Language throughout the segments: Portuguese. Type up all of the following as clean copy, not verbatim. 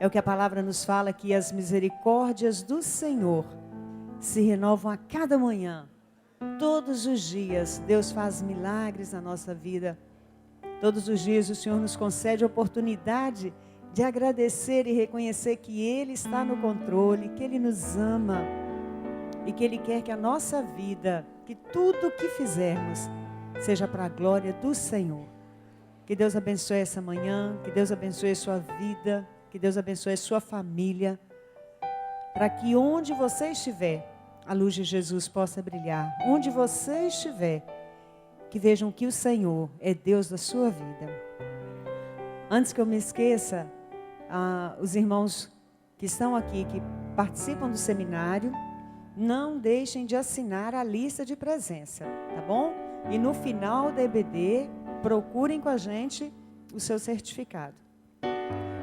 É o que a palavra nos fala, que as misericórdias do Senhor se renovam a cada manhã. Todos os dias Deus faz milagres na nossa vida. Todos os dias o Senhor nos concede a oportunidade de agradecer e reconhecer que Ele está no controle, que Ele nos ama e que Ele quer que a nossa vida, que tudo o que fizermos, seja para a glória do Senhor. Que Deus abençoe essa manhã, que Deus abençoe a sua vida, que Deus abençoe a sua família, para que onde você estiver, a luz de Jesus possa brilhar. Onde você estiver, que vejam que o Senhor é Deus da sua vida. Antes que eu me esqueça, os irmãos que estão aqui, que participam do seminário, não deixem de assinar a lista de presença, tá bom? E no final da EBD, procurem com a gente o seu certificado.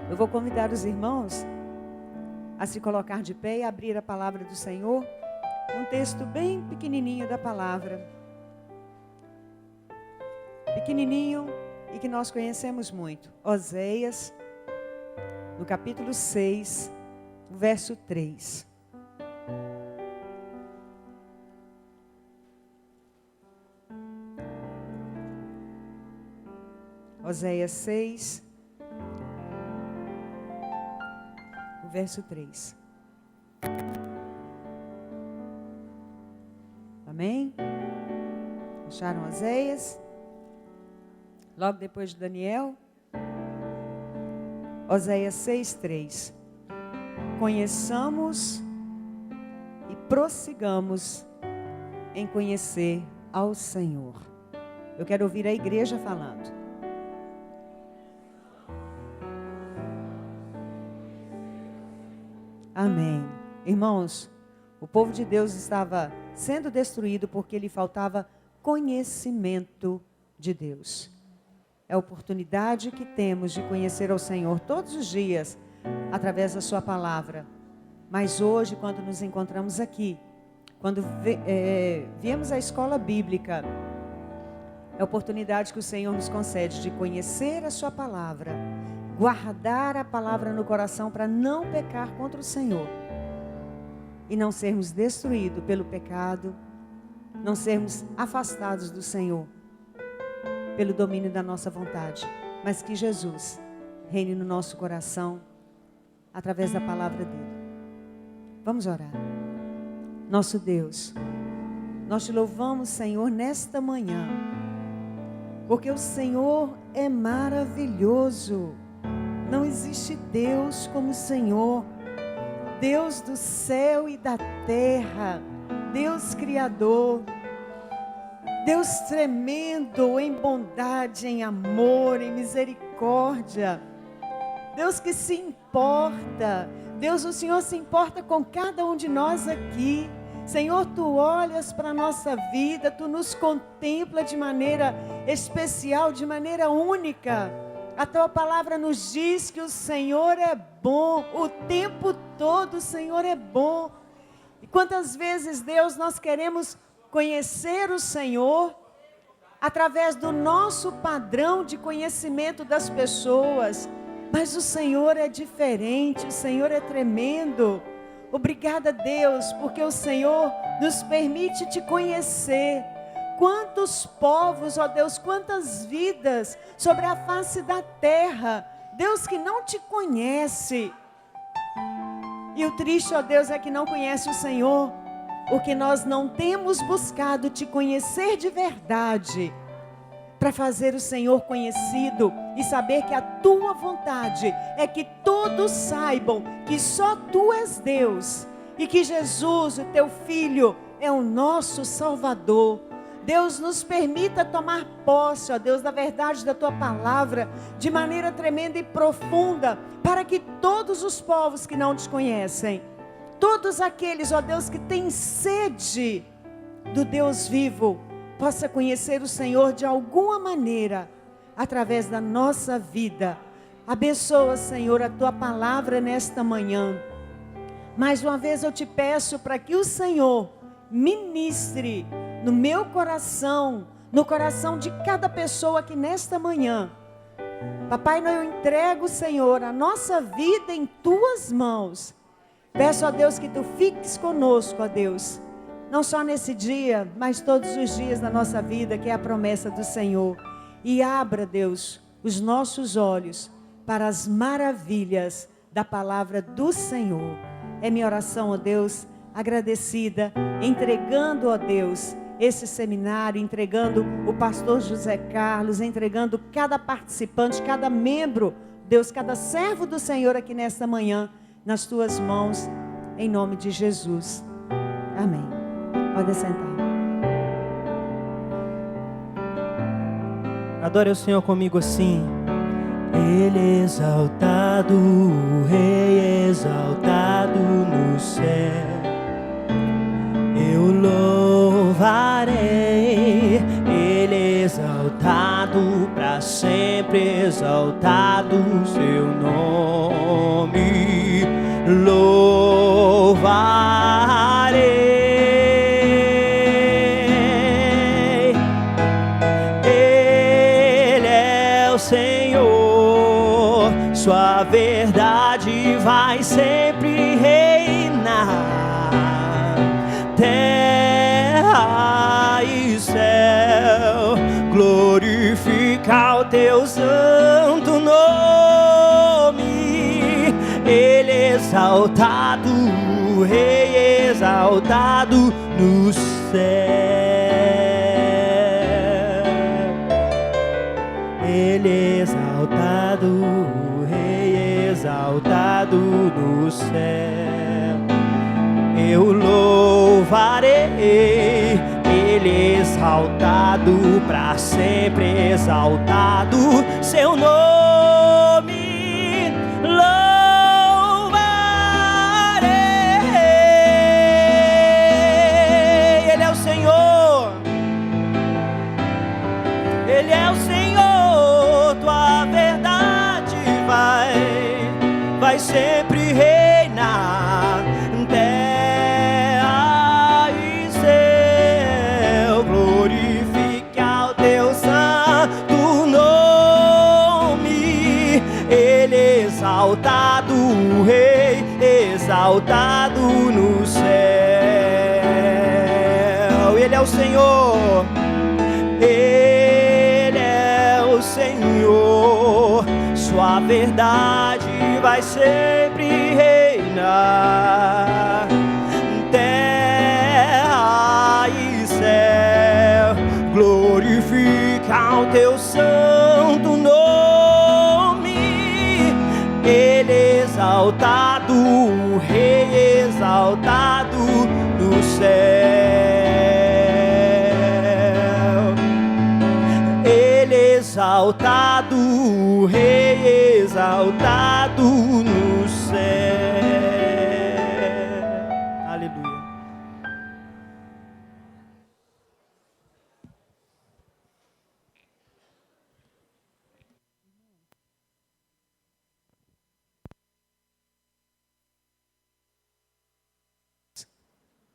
Eu vou convidar os irmãos a se colocar de pé e abrir a palavra do Senhor, um texto bem pequenininho da palavra. Pequenininho e que nós conhecemos muito. Oséias, no capítulo 6, verso 3. Oséias 6, o verso 3. Amém? Acharam Oséias? Logo depois de Daniel. Oséias 6, 3. Conheçamos e prossigamos em conhecer ao Senhor. Eu quero ouvir a igreja falando. Amém. Irmãos, o povo de Deus estava sendo destruído porque lhe faltava conhecimento de Deus. É a oportunidade que temos de conhecer ao Senhor todos os dias, através da sua palavra. Mas hoje, quando nos encontramos aqui, quando viemos à escola bíblica, é a oportunidade que o Senhor nos concede de conhecer a sua palavra, guardar a palavra no coração para não pecar contra o Senhor e não sermos destruídos pelo pecado, não sermos afastados do Senhor pelo domínio da nossa vontade, mas que Jesus reine no nosso coração através da palavra dele. Vamos orar. Nosso Deus, nós te louvamos, Senhor, nesta manhã, porque o Senhor é maravilhoso. Não existe Deus como o Senhor, Deus do céu e da terra, Deus Criador, Deus tremendo em bondade, em amor, em misericórdia, Deus que se importa. Deus, o Senhor se importa com cada um de nós aqui. Senhor, Tu olhas para a nossa vida, Tu nos contempla de maneira especial, de maneira única. A Tua palavra nos diz que o Senhor é bom, o tempo todo o Senhor é bom. E quantas vezes, Deus, nós queremos conhecer o Senhor através do nosso padrão de conhecimento das pessoas, mas o Senhor é diferente, o Senhor é tremendo. Obrigada, Deus, porque o Senhor nos permite te conhecer. Quantos povos, ó Deus, quantas vidas sobre a face da terra, Deus, que não te conhece. E o triste, ó Deus, é que não conhece o Senhor, porque nós não temos buscado te conhecer de verdade, para fazer o Senhor conhecido e saber que a Tua vontade é que todos saibam que só Tu és Deus e que Jesus, o Teu Filho, é o nosso Salvador. Deus, nos permita tomar posse, ó Deus, da verdade da Tua palavra de maneira tremenda e profunda, para que todos os povos que não Te conhecem, todos aqueles, ó Deus, que têm sede do Deus vivo, possa conhecer o Senhor de alguma maneira, através da nossa vida. Abençoa, Senhor, a Tua palavra nesta manhã. Mais uma vez eu Te peço para que o Senhor ministre no meu coração, no coração de cada pessoa que nesta manhã Papai, eu entrego, Senhor, a nossa vida em tuas mãos. Peço a Deus que tu fiques conosco, ó Deus. Não só nesse dia, mas todos os dias da nossa vida, que é a promessa do Senhor. E abra, Deus, os nossos olhos para as maravilhas da palavra do Senhor. É minha oração, ó Deus, agradecida, entregando, ó Deus, esse seminário, entregando o pastor José Carlos, entregando cada participante, cada membro, Deus, cada servo do Senhor aqui nesta manhã, nas tuas mãos, em nome de Jesus. Amém. Pode sentar. Adore o Senhor comigo assim. Ele é exaltado, o Rei exaltado no céu. Eu louvarei, Ele é exaltado para sempre, exaltado seu nome. Louvarei, Ele é o Senhor, sua verdade vai sempre reinar. Terra e céu, glorifica o teu santo nome. Ele é exaltado, o Rei exaltado no céu. Ele é exaltado, o Rei exaltado no céu. Eu louvarei, Ele exaltado para sempre, exaltado seu nome. Louvarei, Ele é o Senhor, Ele é o Senhor, tua verdade vai sempre reinar. Terra e céu, glorifica o teu santo nome. Ele é exaltado, o Rei exaltado no céu. Ele é o Senhor, Ele é o Senhor, sua verdade vai sempre reinar. Terra e céu, glorifica o teu santo nome. Ele é exaltado, o Rei exaltado no céu. Ele é exaltado, o Rei exaltado no céu. Aleluia.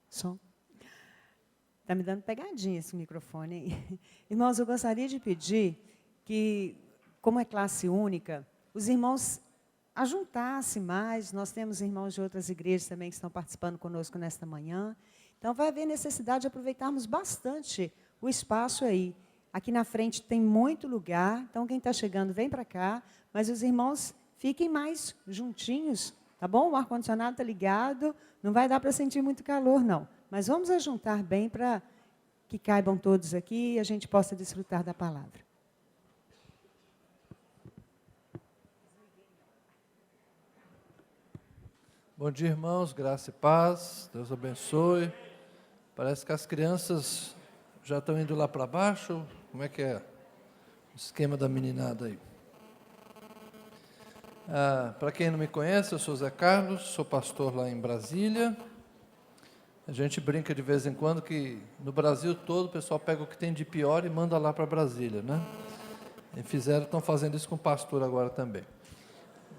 Som. Está me dando pegadinha esse microfone aí. Irmãos, eu gostaria de pedir que, como é classe única, os irmãos ajuntassem mais. Nós temos irmãos de outras igrejas também que estão participando conosco nesta manhã. Então, vai haver necessidade de aproveitarmos bastante o espaço aí. Aqui na frente tem muito lugar, então quem está chegando vem para cá, mas os irmãos fiquem mais juntinhos, tá bom? O ar-condicionado está ligado, não vai dar para sentir muito calor, não. Mas vamos ajuntar bem para que caibam todos aqui e a gente possa desfrutar da palavra. Bom dia, irmãos, graça e paz, Deus abençoe. Parece que as crianças já estão indo lá para baixo. Como é que é o esquema da meninada aí? Para quem não me conhece, eu sou Zé Carlos, sou pastor lá em Brasília. A gente brinca de vez em quando que no Brasil todo o pessoal pega o que tem de pior e manda lá para Brasília, né? E estão fazendo isso com o pastor agora também.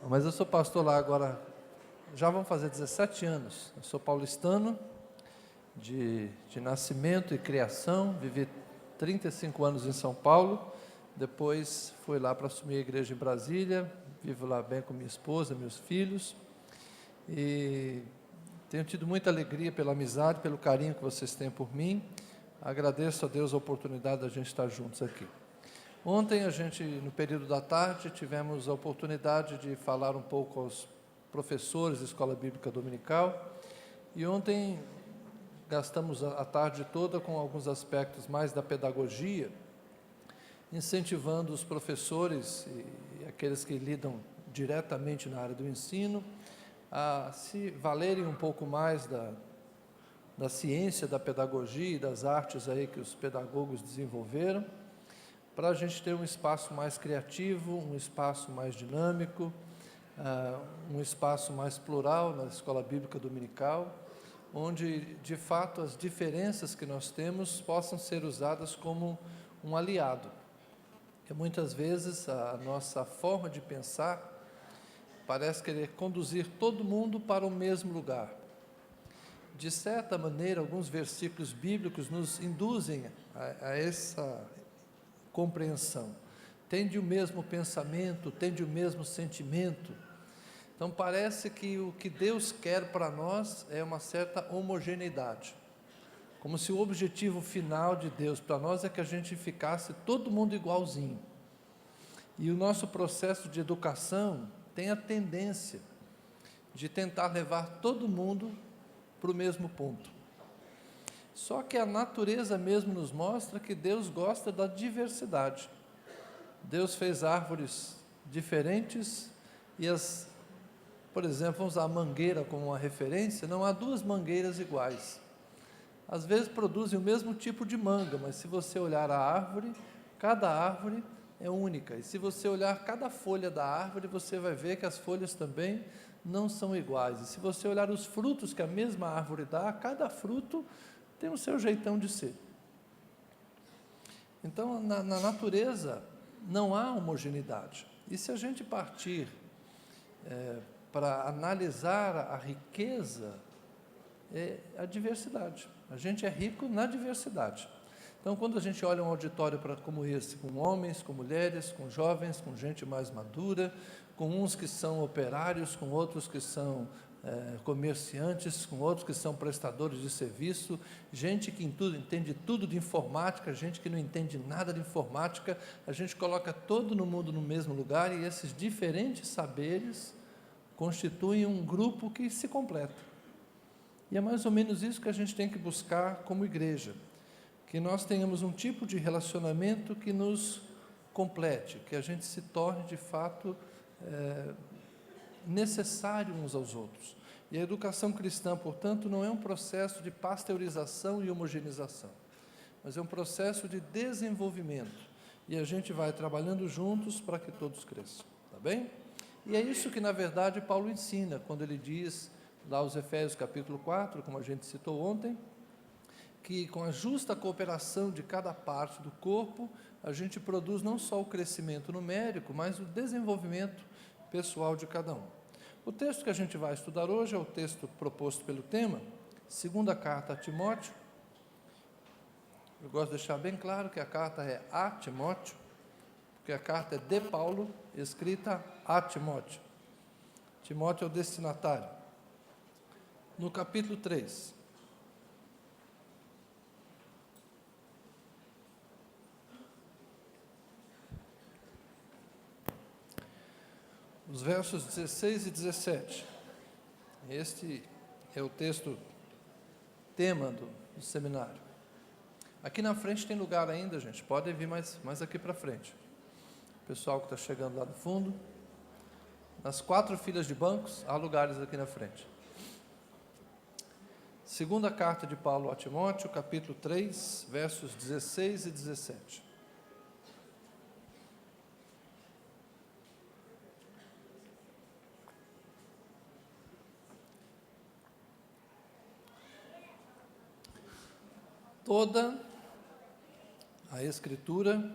Mas eu sou pastor lá agora, já vão fazer 17 anos. Eu sou paulistano, de nascimento e criação, vivi 35 anos em São Paulo, Depois fui lá para assumir a igreja em Brasília, vivo lá bem com minha esposa, meus filhos, e tenho tido muita alegria pela amizade, pelo carinho que vocês têm por mim. Agradeço a Deus a oportunidade da gente estar juntos aqui. Ontem, no período da tarde, tivemos a oportunidade de falar um pouco aos professores da Escola Bíblica Dominical, e ontem gastamos a tarde toda com alguns aspectos mais da pedagogia, incentivando os professores e aqueles que lidam diretamente na área do ensino a se valerem um pouco mais da ciência, da pedagogia e das artes aí que os pedagogos desenvolveram, para a gente ter um espaço mais criativo, um espaço mais dinâmico, um espaço mais plural na Escola Bíblica Dominical, onde, de fato, as diferenças que nós temos possam ser usadas como um aliado. Porque muitas vezes a nossa forma de pensar parece querer conduzir todo mundo para o mesmo lugar. De certa maneira, alguns versículos bíblicos nos induzem a essa compreensão. Tende o mesmo pensamento, tende o mesmo sentimento. Então parece que o que Deus quer para nós é uma certa homogeneidade. Como se o objetivo final de Deus para nós é que a gente ficasse todo mundo igualzinho. E o nosso processo de educação tem a tendência de tentar levar todo mundo para o mesmo ponto. Só que a natureza mesmo nos mostra que Deus gosta da diversidade. Deus fez árvores diferentes e por exemplo, vamos usar a mangueira como uma referência, não há duas mangueiras iguais. Às vezes produzem o mesmo tipo de manga, mas se você olhar a árvore, cada árvore é única. E se você olhar cada folha da árvore, você vai ver que as folhas também não são iguais. E se você olhar os frutos que a mesma árvore dá, cada fruto tem o seu jeitão de ser. Então, na natureza, não há homogeneidade. E se a gente partir para analisar a riqueza, é a diversidade. A gente é rico na diversidade. Então, quando a gente olha um auditório como esse, com homens, com mulheres, com jovens, com gente mais madura, com uns que são operários, com outros que são comerciantes, com outros que são prestadores de serviço, gente que entende tudo de informática, gente que não entende nada de informática, a gente coloca todo mundo no mesmo lugar e esses diferentes saberes constituem um grupo que se completa. E é mais ou menos isso que a gente tem que buscar como igreja, que nós tenhamos um tipo de relacionamento que nos complete, que a gente se torne de fato necessário uns aos outros. E a educação cristã, portanto, não é um processo de pasteurização e homogeneização, mas é um processo de desenvolvimento. E a gente vai trabalhando juntos para que todos cresçam, tá bem? E é isso que, na verdade, Paulo ensina, quando ele diz, lá aos Efésios capítulo 4, como a gente citou ontem, que com a justa cooperação de cada parte do corpo, a gente produz não só o crescimento numérico, mas o desenvolvimento pessoal de cada um. O texto que a gente vai estudar hoje é o texto proposto pelo tema, segunda carta a Timóteo. Eu gosto de deixar bem claro que a carta é a Timóteo, porque a carta é de Paulo, escrita a Timóteo. Timóteo é o destinatário. No capítulo 3. Os versos 16 e 17. Este é o texto tema do seminário. Aqui na frente tem lugar ainda, gente. Podem vir mais aqui para frente. O pessoal que está chegando lá do fundo. Nas 4 filas de bancos, há lugares aqui na frente. Segunda carta de Paulo a Timóteo, capítulo 3, versos 16 e 17. Toda a Escritura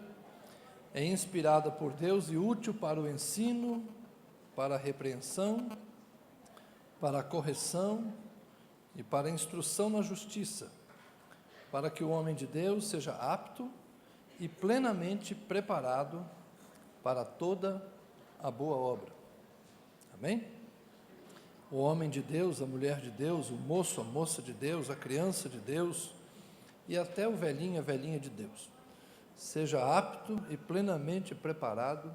é inspirada por Deus e útil para o ensino, para a repreensão, para a correção e para a instrução na justiça, para que o homem de Deus seja apto e plenamente preparado para toda a boa obra. Amém? O homem de Deus, a mulher de Deus, o moço, a moça de Deus, a criança de Deus e até o velhinho, a velhinha de Deus, seja apto e plenamente preparado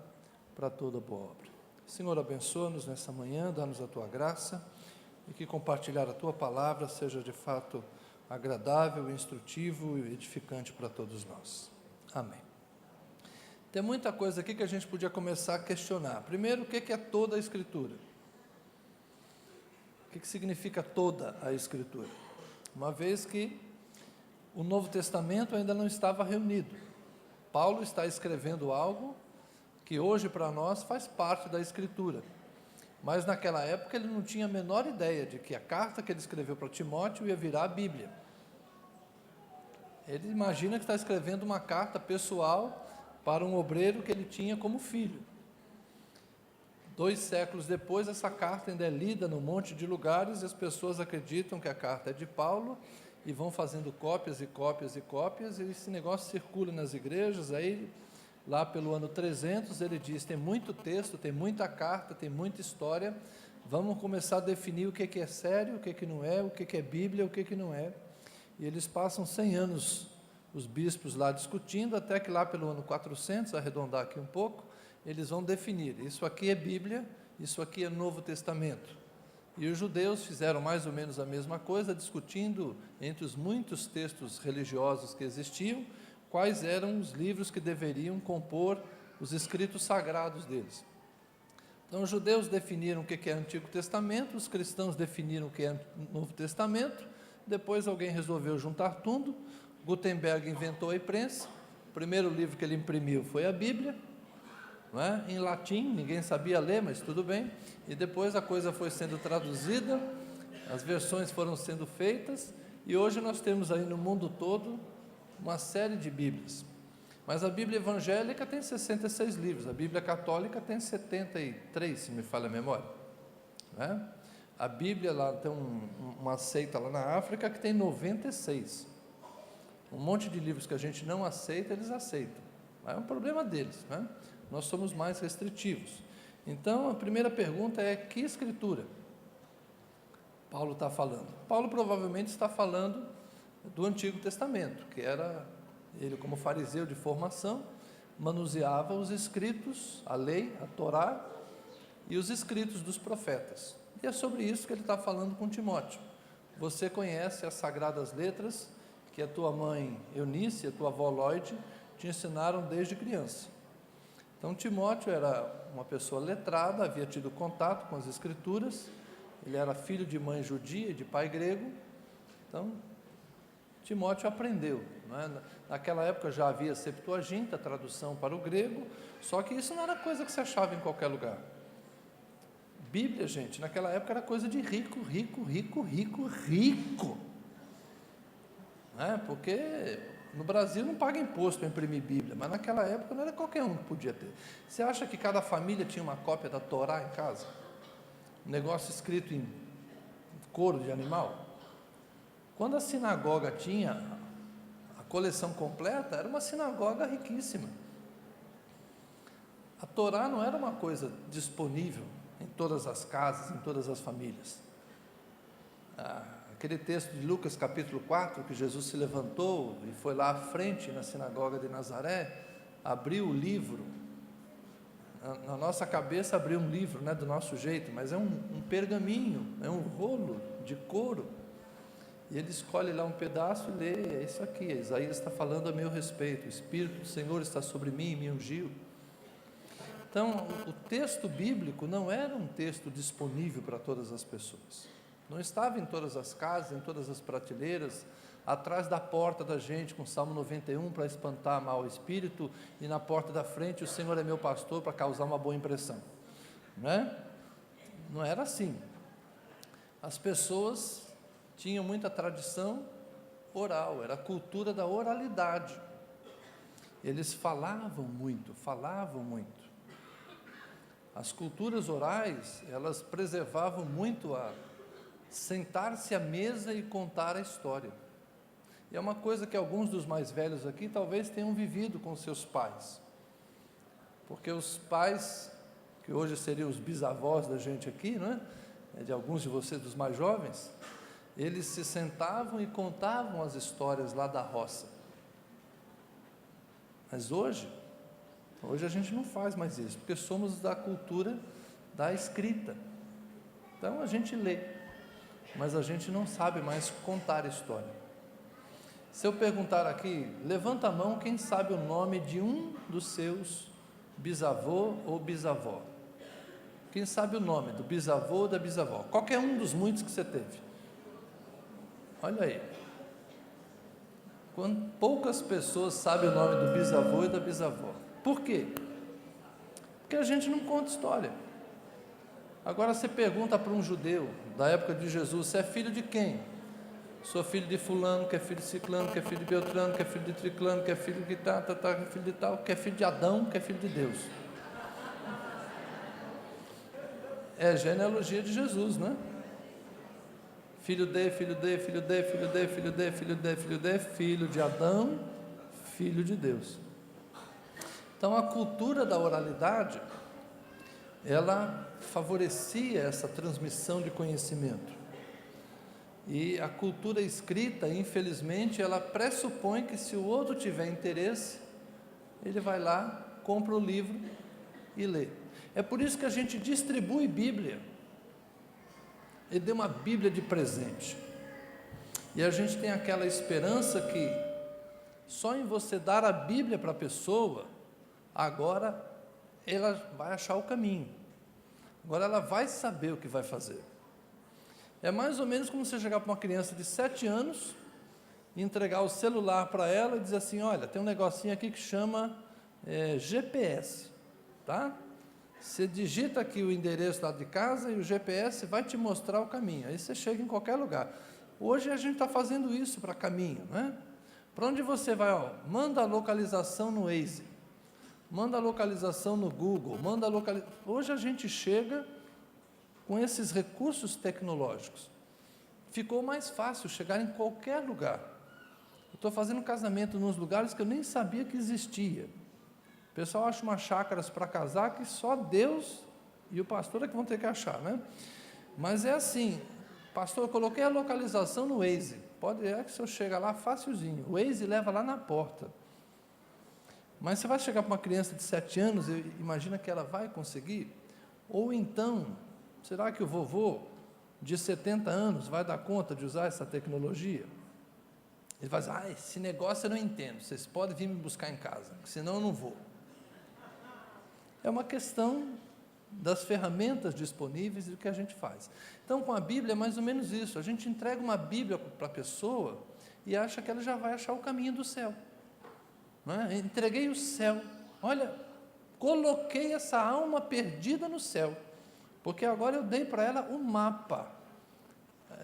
para toda boa obra. Senhor, abençoa-nos nessa manhã, dá-nos a Tua graça e que compartilhar a Tua palavra seja de fato agradável, instrutivo e edificante para todos nós. Amém. Tem muita coisa aqui que a gente podia começar a questionar. Primeiro, o que é toda a Escritura? O que significa toda a Escritura? Uma vez que o Novo Testamento ainda não estava reunido. Paulo está escrevendo algo que hoje para nós faz parte da Escritura. Mas naquela época ele não tinha a menor ideia de que a carta que ele escreveu para Timóteo ia virar a Bíblia. Ele imagina que está escrevendo uma carta pessoal para um obreiro que ele tinha como filho. 2 séculos depois, essa carta ainda é lida num monte de lugares e as pessoas acreditam que a carta é de Paulo e vão fazendo cópias e cópias e cópias, e esse negócio circula nas igrejas. Aí, lá pelo ano 300, ele diz: tem muito texto, tem muita carta, tem muita história, vamos começar a definir o que é sério, o que não é, o que é Bíblia, o que não é. E eles passam 100 anos, os bispos lá discutindo, até que lá pelo ano 400, arredondar aqui um pouco, eles vão definir: isso aqui é Bíblia, isso aqui é Novo Testamento. E os judeus fizeram mais ou menos a mesma coisa, discutindo entre os muitos textos religiosos que existiam, quais eram os livros que deveriam compor os escritos sagrados deles. Então, os judeus definiram o que é Antigo Testamento, os cristãos definiram o que é Novo Testamento, depois alguém resolveu juntar tudo. Gutenberg inventou a imprensa, o primeiro livro que ele imprimiu foi a Bíblia, não é? Em latim, ninguém sabia ler, mas tudo bem, e depois a coisa foi sendo traduzida, as versões foram sendo feitas, e hoje nós temos aí no mundo todo uma série de Bíblias. Mas a Bíblia evangélica tem 66 livros, a Bíblia católica tem 73, se me falha a memória, não é? A Bíblia, lá tem uma seita lá na África que tem 96. Um monte de livros que a gente não aceita, eles aceitam. É um problema deles, né? Nós somos mais restritivos. Então, a primeira pergunta é: que Escritura Paulo está falando? Paulo provavelmente está falando do Antigo Testamento, que era, ele como fariseu de formação, manuseava os escritos, a lei, a Torá, e os escritos dos profetas. E é sobre isso que ele está falando com Timóteo. Você conhece as sagradas letras que a tua mãe Eunice e a tua avó Lloyd te ensinaram desde criança. Então, Timóteo era uma pessoa letrada, havia tido contato com as Escrituras, ele era filho de mãe judia e de pai grego. Então, Timóteo aprendeu, né? Naquela época já havia Septuaginta, tradução para o grego, só que isso não era coisa que se achava em qualquer lugar. Bíblia, gente, naquela época era coisa de rico, rico, rico, rico, rico, né? Porque no Brasil não paga imposto para imprimir Bíblia, mas naquela época não era qualquer um que podia ter. Você acha que cada família tinha uma cópia da Torá em casa? Um negócio escrito em couro de animal? Quando a sinagoga tinha a coleção completa, era uma sinagoga riquíssima. A Torá não era uma coisa disponível em todas as casas, em todas as famílias. Aquele texto de Lucas capítulo 4, que Jesus se levantou e foi lá à frente na sinagoga de Nazaré, abriu o livro. Na nossa cabeça abriu um livro, né, do nosso jeito, mas é um pergaminho, é um rolo de couro, e ele escolhe lá um pedaço e lê: é isso aqui, Isaías está falando a meu respeito, o Espírito do Senhor está sobre mim e me ungiu. Então, o texto bíblico não era um texto disponível para todas as pessoas, não estava em todas as casas, em todas as prateleiras, atrás da porta da gente, com Salmo 91 para espantar mau espírito, e na porta da frente: o Senhor é meu pastor, para causar uma boa impressão, né? Não era assim. As pessoas tinham muita tradição oral, era a cultura da oralidade. Eles falavam muito, falavam muito. As culturas orais, elas preservavam muito a sentar-se à mesa e contar a história. E é uma coisa que alguns dos mais velhos aqui talvez tenham vivido com seus pais. Porque os pais, que hoje seriam os bisavós da gente aqui, não é? De alguns de vocês, dos mais jovens, eles se sentavam e contavam as histórias lá da roça. Mas hoje a gente não faz mais isso, porque somos da cultura da escrita. Então a gente lê, mas a gente não sabe mais contar história. Se eu perguntar aqui, levanta a mão quem sabe o nome de um dos seus bisavô ou bisavó. Quem sabe o nome do bisavô ou da bisavó? Qualquer um dos muitos que você teve. Olha aí. Poucas pessoas sabem o nome do bisavô e da bisavó. Por quê? Porque a gente não conta história. Agora você pergunta para um judeu da época de Jesus, você é filho de quem? Sou filho de fulano, que é filho de ciclano, que é filho de beltrano, que é filho de triclano, que é filho de tal, que é filho de tal, que é filho de Adão, que é filho de Deus. É a genealogia de Jesus, não é? Filho de, filho de, filho de, filho de, filho de, filho de, filho de, filho de Adão, filho de Deus. Então a cultura da oralidade, ela favorecia essa transmissão de conhecimento. E a cultura escrita, infelizmente, ela pressupõe que se o outro tiver interesse, ele vai lá, compra o livro e lê. É por isso que a gente distribui Bíblia. Ele deu uma Bíblia de presente. E a gente tem aquela esperança que só em você dar a Bíblia para a pessoa, agora ela vai achar o caminho. Agora ela vai saber o que vai fazer. É mais ou menos como você chegar para uma criança de 7 anos, entregar o celular para ela e dizer assim, olha, tem um negocinho aqui que chama GPS, tá? Você digita aqui o endereço lá de casa e o GPS vai te mostrar o caminho, aí você chega em qualquer lugar. Hoje a gente está fazendo isso para caminho, né? Para onde você vai? Ó, manda a localização no Waze, manda a localização no Google, Hoje a gente chega com esses recursos tecnológicos. Ficou mais fácil chegar em qualquer lugar. Eu estou fazendo casamento nos lugares que eu nem sabia que existia. O pessoal acha umas chácaras para casar que só Deus e o pastor é que vão ter que achar, né? Mas é assim, pastor, eu coloquei a localização no Waze. Pode ver que se eu chegar lá, facilzinho. O Waze leva lá na porta. Mas você vai chegar para uma criança de 7 anos, e imagina que ela vai conseguir? Ou então, será que o vovô de 70 anos vai dar conta de usar essa tecnologia? Ele vai dizer, esse negócio eu não entendo, vocês podem vir me buscar em casa, senão eu não vou. É uma questão das ferramentas disponíveis e do que a gente faz. Então, com a Bíblia é mais ou menos isso, a gente entrega uma Bíblia para a pessoa e acha que ela já vai achar o caminho do céu. Não é? Entreguei o céu, olha, coloquei essa alma perdida no céu, porque agora eu dei para ela um mapa.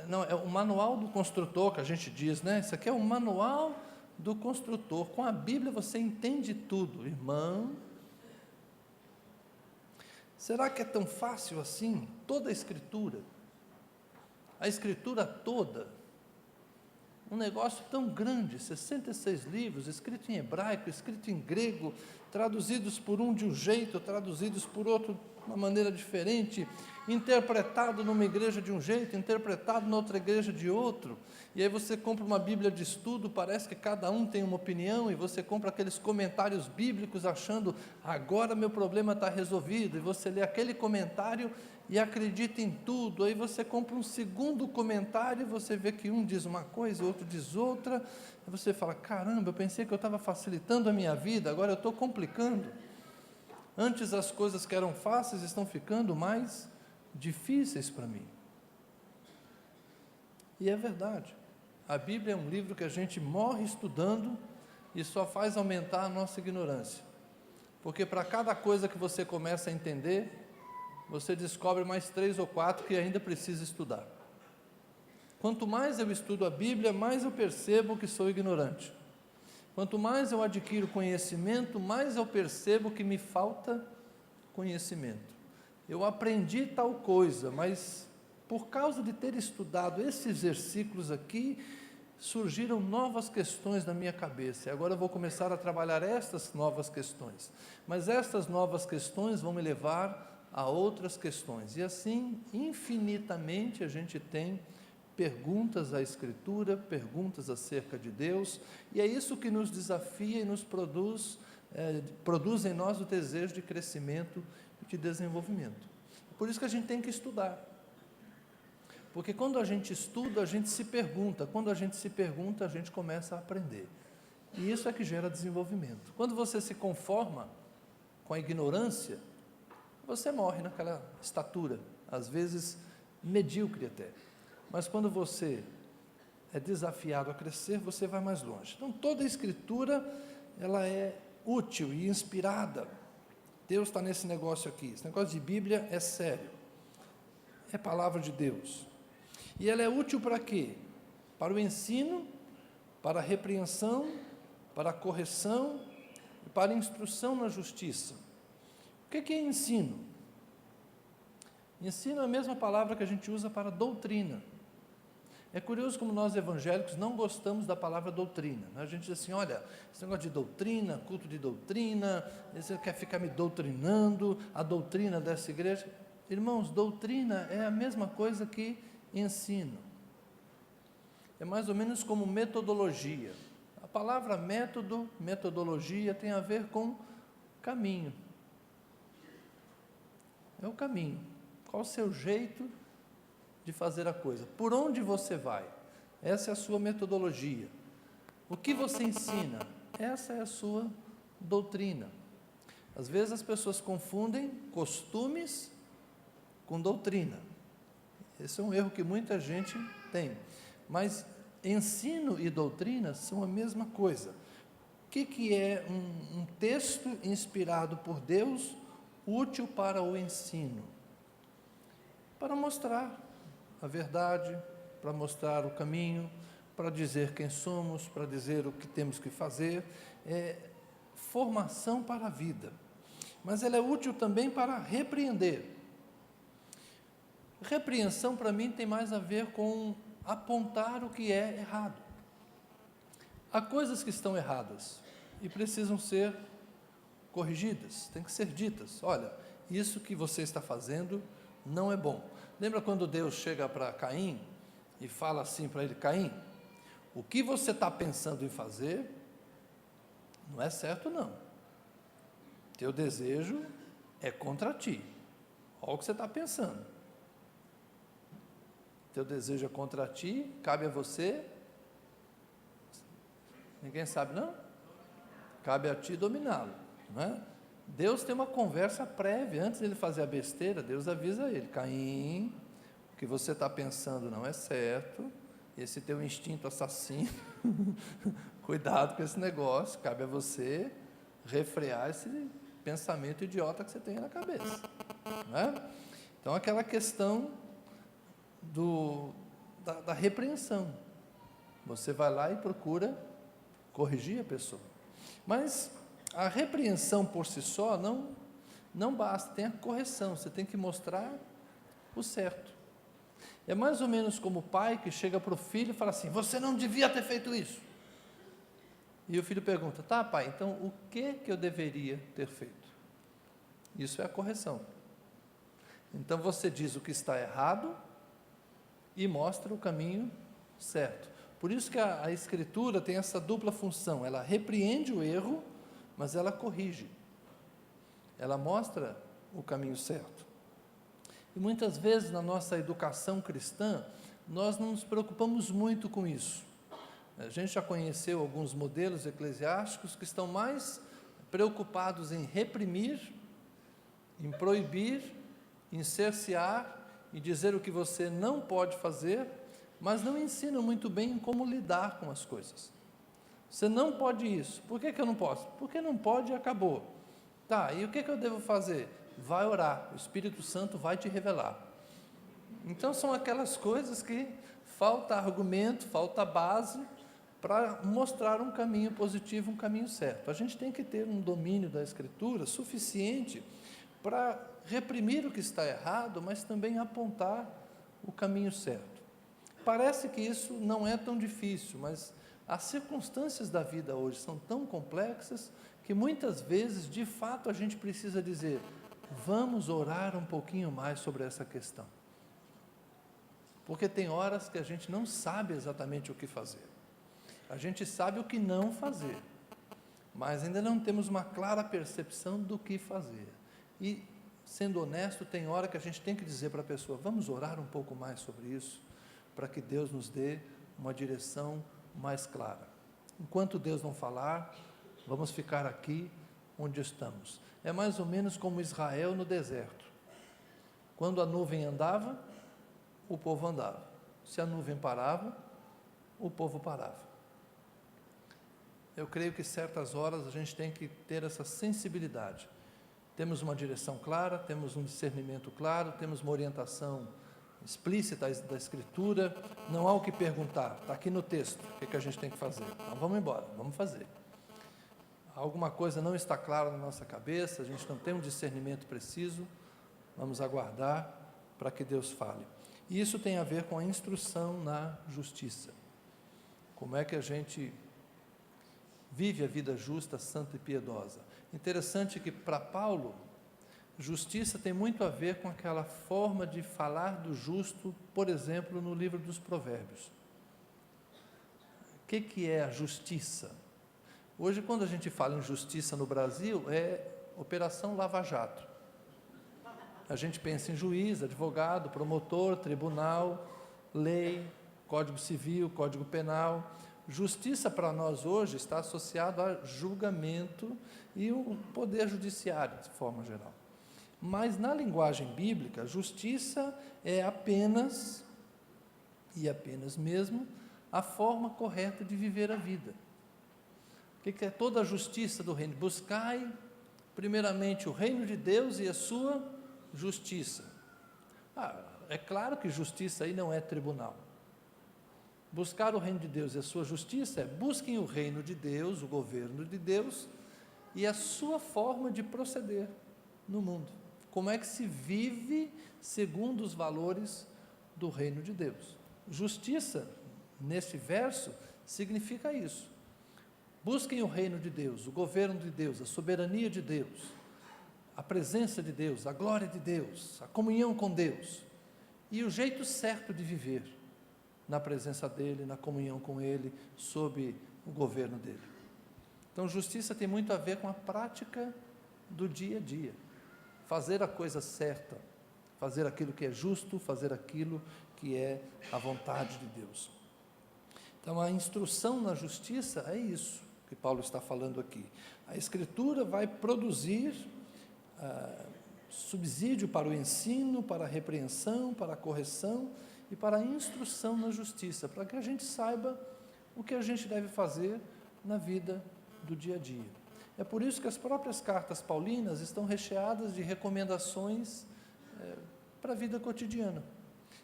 Não, é o manual do construtor que a gente diz, né? Isso aqui é o manual do construtor. Com a Bíblia você entende tudo, irmão. Será que é tão fácil assim? Toda a Escritura, a Escritura toda, um negócio tão grande, 66 livros, escrito em hebraico, escrito em grego, traduzidos por um de um jeito, traduzidos por outro de uma maneira diferente, interpretado numa igreja de um jeito, interpretado na outra igreja de outro, e aí você compra uma Bíblia de estudo, parece que cada um tem uma opinião, e você compra aqueles comentários bíblicos achando, agora meu problema está resolvido, e você lê aquele comentário e acredita em tudo, aí você compra um segundo comentário, e você vê que um diz uma coisa, o outro diz outra, e você fala, caramba, eu pensei que eu estava facilitando a minha vida, agora eu estou complicando. Antes as coisas que eram fáceis estão ficando mais difíceis para mim. E é verdade. A Bíblia é um livro que a gente morre estudando e só faz aumentar a nossa ignorância. Porque para cada coisa que você começa a entender, você descobre mais 3 ou 4 que ainda precisa estudar. Quanto mais eu estudo a Bíblia, mais eu percebo que sou ignorante. Quanto mais eu adquiro conhecimento, mais eu percebo que me falta conhecimento. Eu aprendi tal coisa, mas por causa de ter estudado esses versículos aqui, surgiram novas questões na minha cabeça, e agora eu vou começar a trabalhar estas novas questões. Mas estas novas questões vão me levar a outras questões. E assim, infinitamente, a gente tem perguntas à Escritura, perguntas acerca de Deus, e é isso que nos desafia e nos produz em nós o desejo de crescimento e de desenvolvimento. Por isso que a gente tem que estudar. Porque quando a gente estuda, a gente se pergunta. Quando a gente se pergunta, a gente começa a aprender. E isso é que gera desenvolvimento. Quando você se conforma com a ignorância, você morre naquela estatura, às vezes medíocre até. Mas quando você é desafiado a crescer, você vai mais longe. Então, toda a Escritura, ela é útil e inspirada. Deus está nesse negócio aqui. Esse negócio de Bíblia é sério. É palavra de Deus. E ela é útil para quê? Para o ensino, para a repreensão, para a correção e para a instrução na justiça. O que é ensino? Ensino é a mesma palavra que a gente usa para doutrina. É curioso como nós evangélicos não gostamos da palavra doutrina. A gente diz assim, olha, esse negócio de doutrina, culto de doutrina, você quer ficar me doutrinando, a doutrina dessa igreja. Irmãos, doutrina é a mesma coisa que ensino. É mais ou menos como metodologia. A palavra método, metodologia, tem a ver com caminho. É o caminho. Qual o seu jeito de fazer a coisa? Por onde você vai? Essa é a sua metodologia. O que você ensina? Essa é a sua doutrina. Às vezes as pessoas confundem costumes com doutrina. Esse é um erro que muita gente tem. Mas ensino e doutrina são a mesma coisa. O que é um texto inspirado por Deus, útil para o ensino? Para mostrar a verdade, para mostrar o caminho, para dizer quem somos, para dizer o que temos que fazer. É formação para a vida. Mas ela é útil também para repreender. Repreensão, para mim, tem mais a ver com apontar o que é errado. Há coisas que estão erradas e precisam ser corrigidas, têm que ser ditas. Olha, isso que você está fazendo não é bom. Lembra quando Deus chega para Caim e fala assim para ele, Caim, o que você está pensando em fazer não é certo não. Teu desejo é contra ti. Olha o que você está pensando. Teu desejo é contra ti, cabe a você. Ninguém sabe, não? Cabe a ti dominá-lo, não é? Deus tem uma conversa prévia, antes de ele fazer a besteira, Deus avisa ele, Caim, o que você está pensando não é certo, esse teu instinto assassino, cuidado com esse negócio, cabe a você refrear esse pensamento idiota que você tem na cabeça, não é? Então, aquela questão da repreensão. Você vai lá e procura corrigir a pessoa. Mas a repreensão por si só não basta, tem a correção, você tem que mostrar o certo. É mais ou menos como o pai que chega para o filho e fala assim, você não devia ter feito isso. E o filho pergunta, tá pai, então o que eu deveria ter feito? Isso é a correção. Então você diz o que está errado e mostra o caminho certo. Por isso que a Escritura tem essa dupla função, ela repreende o erro, mas ela corrige. Ela mostra o caminho certo. E muitas vezes na nossa educação cristã, nós não nos preocupamos muito com isso. A gente já conheceu alguns modelos eclesiásticos que estão mais preocupados em reprimir, em proibir, em cercear, e dizer o que você não pode fazer, mas não ensinam muito bem como lidar com as coisas. Você não pode isso. Por que eu não posso? Porque não pode e acabou. Tá, e o que eu devo fazer? Vai orar, o Espírito Santo vai te revelar. Então são aquelas coisas que falta argumento, falta base para mostrar um caminho positivo, um caminho certo. A gente tem que ter um domínio da Escritura suficiente para reprimir o que está errado, mas também apontar o caminho certo. Parece que isso não é tão difícil, mas as circunstâncias da vida hoje são tão complexas que muitas vezes, de fato, a gente precisa dizer: vamos orar um pouquinho mais sobre essa questão. Porque tem horas que a gente não sabe exatamente o que fazer. A gente sabe o que não fazer, mas ainda não temos uma clara percepção do que fazer. E, sendo honesto, tem hora que a gente tem que dizer para a pessoa: vamos orar um pouco mais sobre isso, para que Deus nos dê uma direção mais clara. Enquanto Deus não falar, vamos ficar aqui onde estamos. É mais ou menos como Israel no deserto. Quando a nuvem andava, o povo andava. Se a nuvem parava, o povo parava. Eu creio que certas horas a gente tem que ter essa sensibilidade. Temos uma direção clara, temos um discernimento claro, temos uma orientação explícita da Escritura, não há o que perguntar, está aqui no texto, o que a gente tem que fazer? Então vamos embora, vamos fazer. Alguma coisa não está clara na nossa cabeça, a gente não tem um discernimento preciso, vamos aguardar para que Deus fale. E isso tem a ver com a instrução na justiça. Como é que a gente vive a vida justa, santa e piedosa? Interessante que para Paulo, justiça tem muito a ver com aquela forma de falar do justo, por exemplo, no livro dos Provérbios. O que é a justiça? Hoje, quando a gente fala em justiça no Brasil, é Operação Lava Jato. A gente pensa em juiz, advogado, promotor, tribunal, lei, Código Civil, Código Penal. Justiça para nós hoje está associado a julgamento e o poder judiciário, de forma geral. Mas na linguagem bíblica, justiça é apenas, e apenas mesmo, a forma correta de viver a vida. O que é toda a justiça do reino? Buscai, primeiramente, o reino de Deus e a sua justiça. É claro que justiça aí não é tribunal. Buscar o reino de Deus e a sua justiça é: busquem o reino de Deus, o governo de Deus e a sua forma de proceder no mundo. Como é que se vive segundo os valores do reino de Deus? Justiça, neste verso, significa isso. Busquem o reino de Deus, o governo de Deus, a soberania de Deus, a presença de Deus, a glória de Deus, a comunhão com Deus e o jeito certo de viver na presença dEle, na comunhão com Ele, sob o governo dEle. Então, justiça tem muito a ver com a prática do dia a dia. Fazer a coisa certa, fazer aquilo que é justo, fazer aquilo que é a vontade de Deus. Então, a instrução na justiça é isso que Paulo está falando aqui. A Escritura vai produzir subsídio para o ensino, para a repreensão, para a correção e para a instrução na justiça, para que a gente saiba o que a gente deve fazer na vida do dia a dia. É por isso que as próprias cartas paulinas estão recheadas de recomendações para a vida cotidiana.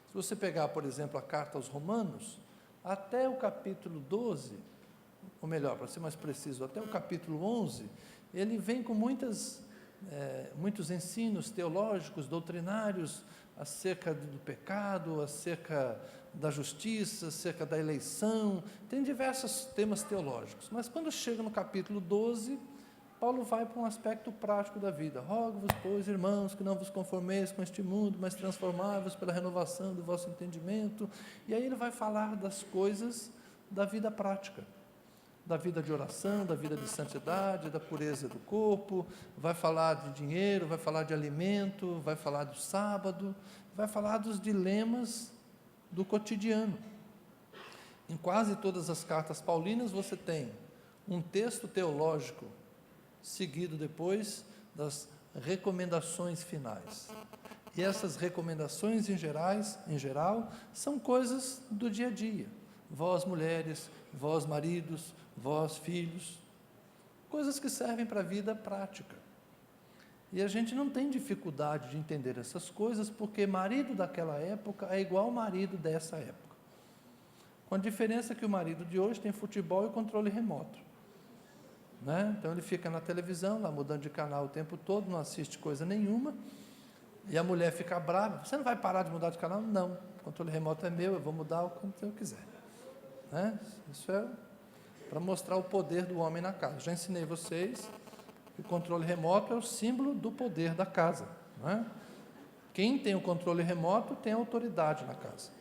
Se você pegar, por exemplo, a carta aos Romanos, até o capítulo 12, ou melhor, para ser mais preciso, até o capítulo 11, ele vem com muitos ensinos teológicos, doutrinários, acerca do pecado, acerca da justiça, acerca da eleição, tem diversos temas teológicos. Mas quando chega no capítulo 12, Paulo vai para um aspecto prático da vida. Rogo-vos, pois, irmãos, que não vos conformeis com este mundo, mas transformai-vos pela renovação do vosso entendimento. E aí ele vai falar das coisas da vida prática, da vida de oração, da vida de santidade, da pureza do corpo, vai falar de dinheiro, vai falar de alimento, vai falar do sábado, vai falar dos dilemas do cotidiano. Em quase todas as cartas paulinas você tem um texto teológico seguido depois das recomendações finais. E essas recomendações em geral, são coisas do dia a dia. Vós mulheres, vós maridos, vós filhos, coisas que servem para a vida prática. E a gente não tem dificuldade de entender essas coisas, porque marido daquela época é igual ao marido dessa época. Com a diferença que o marido de hoje tem futebol e controle remoto. Né? Então ele fica na televisão, lá mudando de canal o tempo todo, não assiste coisa nenhuma, E a mulher fica brava, você não vai parar de mudar de canal? Não, o controle remoto é meu, eu vou mudar o quanto eu quiser. Né? Isso é para mostrar o poder do homem na casa. Já ensinei vocês que o controle remoto é o símbolo do poder da casa. Né? Quem tem o controle remoto tem autoridade na casa.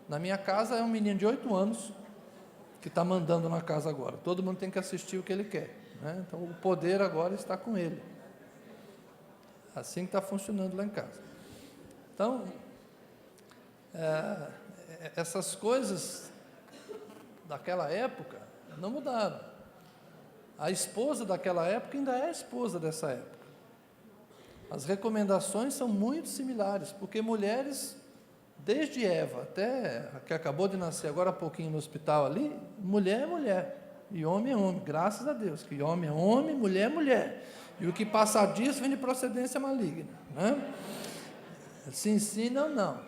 Na minha casa é um menino de 8 anos que está mandando na casa agora. Todo mundo tem que assistir o que ele quer. Né? Então o poder agora está com ele. Assim que está funcionando lá em casa. Então, essas coisas daquela época não mudaram. A esposa daquela época ainda é a esposa dessa época. As recomendações são muito similares, porque mulheres, desde Eva até a que acabou de nascer agora há pouquinho no hospital ali, mulher é mulher, e homem é homem, graças a Deus, que homem é homem, mulher é mulher. E o que passar disso vem de procedência maligna. Né? Se ensina, não.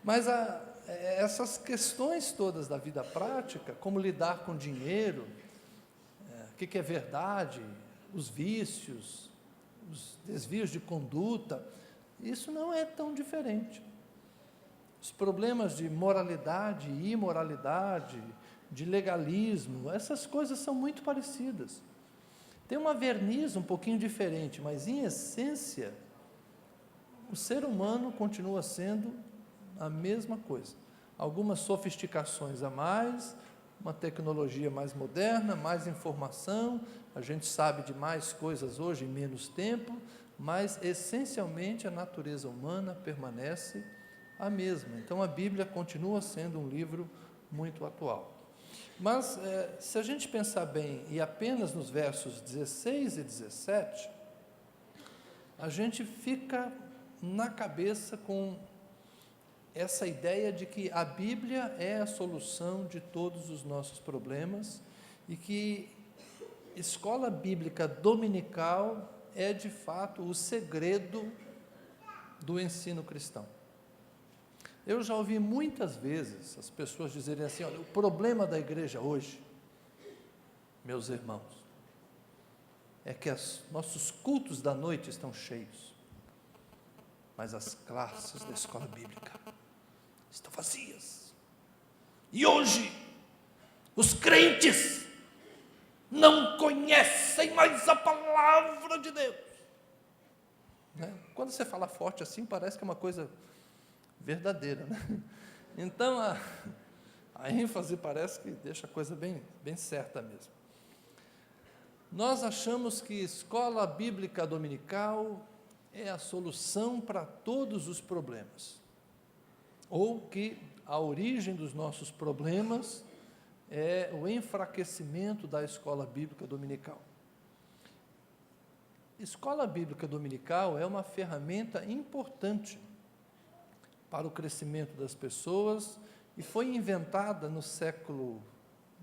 Mas essas questões todas da vida prática, como lidar com dinheiro, o que é verdade, os vícios, os desvios de conduta, isso não é tão diferente. Os problemas de moralidade e imoralidade, de legalismo, essas coisas são muito parecidas. Tem uma verniz um pouquinho diferente, mas em essência, o ser humano continua sendo a mesma coisa. Algumas sofisticações a mais, uma tecnologia mais moderna, mais informação, a gente sabe de mais coisas hoje em menos tempo, mas essencialmente a natureza humana permanece a mesma. Então a Bíblia continua sendo um livro muito atual. Mas, se a gente pensar bem, e apenas nos versos 16 e 17, a gente fica na cabeça com essa ideia de que a Bíblia é a solução de todos os nossos problemas e que escola bíblica dominical é, de fato, o segredo do ensino cristão. Eu já ouvi muitas vezes as pessoas dizerem assim, olha, o problema da igreja hoje, meus irmãos, é que nossos cultos da noite estão cheios, mas as classes da escola bíblica estão vazias. E hoje, os crentes não conhecem mais a palavra de Deus. Né? Quando você fala forte assim, parece que é uma coisa verdadeira, né? Então a ênfase parece que deixa a coisa bem certa mesmo. Nós achamos que escola bíblica dominical é a solução para todos os problemas, ou que a origem dos nossos problemas é o enfraquecimento da escola bíblica dominical. Escola bíblica dominical é uma ferramenta importante para o crescimento das pessoas e foi inventada no século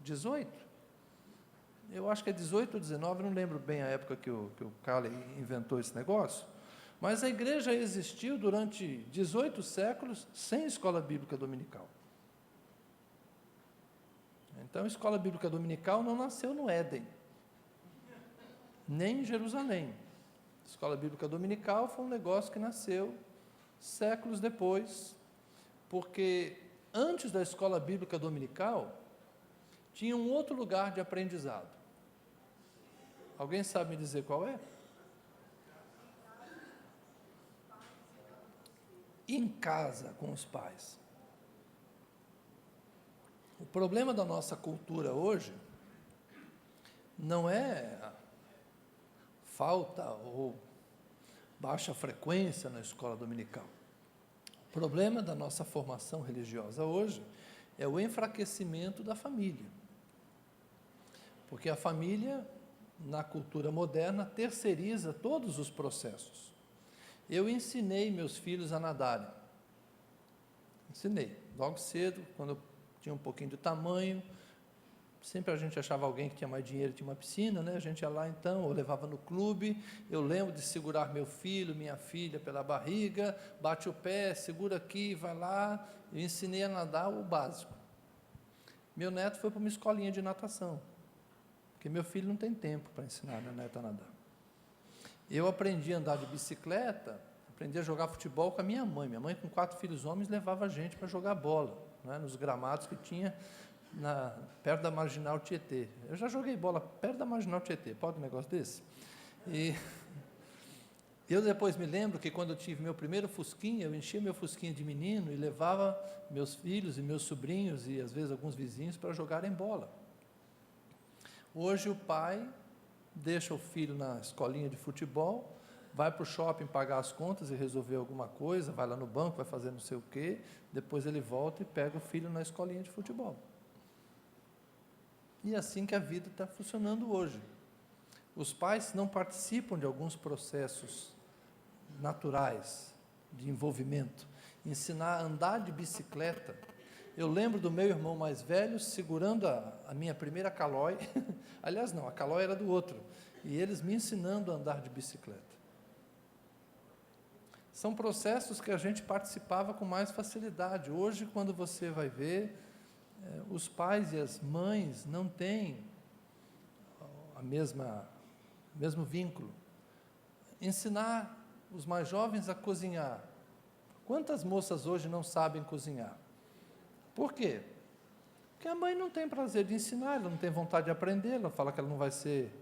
XVIII. Eu acho que é 18 ou 19, não lembro bem a época que o Calley inventou esse negócio, mas a igreja existiu durante 18 séculos sem escola bíblica dominical. Então, a escola bíblica dominical não nasceu no Éden, nem em Jerusalém. A escola bíblica dominical foi um negócio que nasceu séculos depois, porque antes da escola bíblica dominical, tinha um outro lugar de aprendizado. Alguém sabe me dizer qual é? Em casa com os pais. O problema da nossa cultura hoje não é a falta ou baixa frequência na escola dominical. O problema da nossa formação religiosa hoje é o enfraquecimento da família. Porque a família, na cultura moderna, terceiriza todos os processos. Eu ensinei meus filhos a nadarem. Ensinei, logo cedo, quando eu tinha um pouquinho de tamanho. Sempre a gente achava alguém que tinha mais dinheiro, tinha uma piscina, né? A gente ia lá então, ou levava no clube. Eu lembro de segurar meu filho, minha filha pela barriga, bate o pé, segura aqui, vai lá. Eu ensinei a nadar o básico. Meu neto foi para uma escolinha de natação, porque meu filho não tem tempo para ensinar meu neto a nadar. Eu aprendi a andar de bicicleta Aprendi a jogar futebol com a minha mãe. Minha mãe, com 4 filhos homens, levava a gente para jogar bola, né, nos gramados que tinha perto da Marginal Tietê. Eu já joguei bola perto da Marginal Tietê. Pode um negócio desse? E eu depois me lembro que quando eu tive meu primeiro fusquinha, eu enchia meu fusquinha de menino e levava meus filhos e meus sobrinhos e às vezes alguns vizinhos para jogarem bola. Hoje o pai deixa o filho na escolinha de futebol, vai para o shopping pagar as contas e resolver alguma coisa, vai lá no banco, vai fazer não sei o quê, depois ele volta e pega o filho na escolinha de futebol. E é assim que a vida está funcionando hoje. Os pais não participam de alguns processos naturais de envolvimento. Ensinar a andar de bicicleta. Eu lembro do meu irmão mais velho segurando a minha primeira Caloi. Aliás, não, a Caloi era do outro. E eles me ensinando a andar de bicicleta. São processos que a gente participava com mais facilidade. Hoje, quando você vai ver, os pais e as mães não têm o mesmo vínculo. Ensinar os mais jovens a cozinhar. Quantas moças hoje não sabem cozinhar? Por quê? Porque a mãe não tem prazer de ensinar, ela não tem vontade de aprender, ela fala que ela não vai ser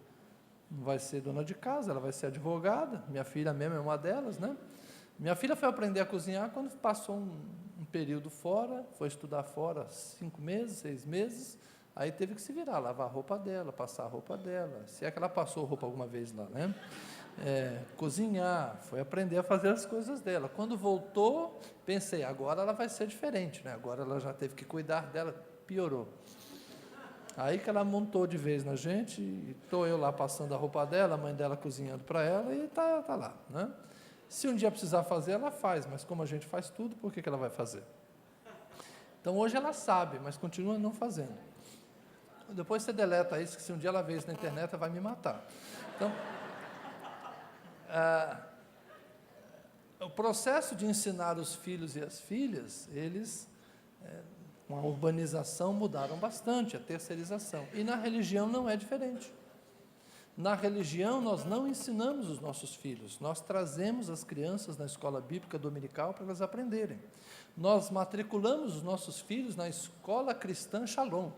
dona de casa, ela vai ser advogada. Minha filha mesmo é uma delas, né? Minha filha foi aprender a cozinhar quando passou um período fora, foi estudar fora 5 meses, 6 meses, aí teve que se virar, lavar a roupa dela, passar a roupa dela, se é que ela passou roupa alguma vez lá, né? Cozinhar, foi aprender a fazer as coisas dela. Quando voltou, pensei, agora ela vai ser diferente, né? Agora ela já teve que cuidar dela, piorou. Aí que ela montou de vez na gente, e estou eu lá passando a roupa dela, a mãe dela cozinhando para ela, e tá lá, né? Se um dia precisar fazer, ela faz, mas como a gente faz tudo, por que ela vai fazer? Então, hoje ela sabe, mas continua não fazendo. Depois você deleta isso, que se um dia ela vê isso na internet, ela vai me matar. Então, o processo de ensinar os filhos e as filhas, eles, com a urbanização, mudaram bastante, a terceirização. E na religião não é diferente. Na religião, nós não ensinamos os nossos filhos, nós trazemos as crianças na escola bíblica dominical para elas aprenderem. Nós matriculamos os nossos filhos na escola cristã Shalom.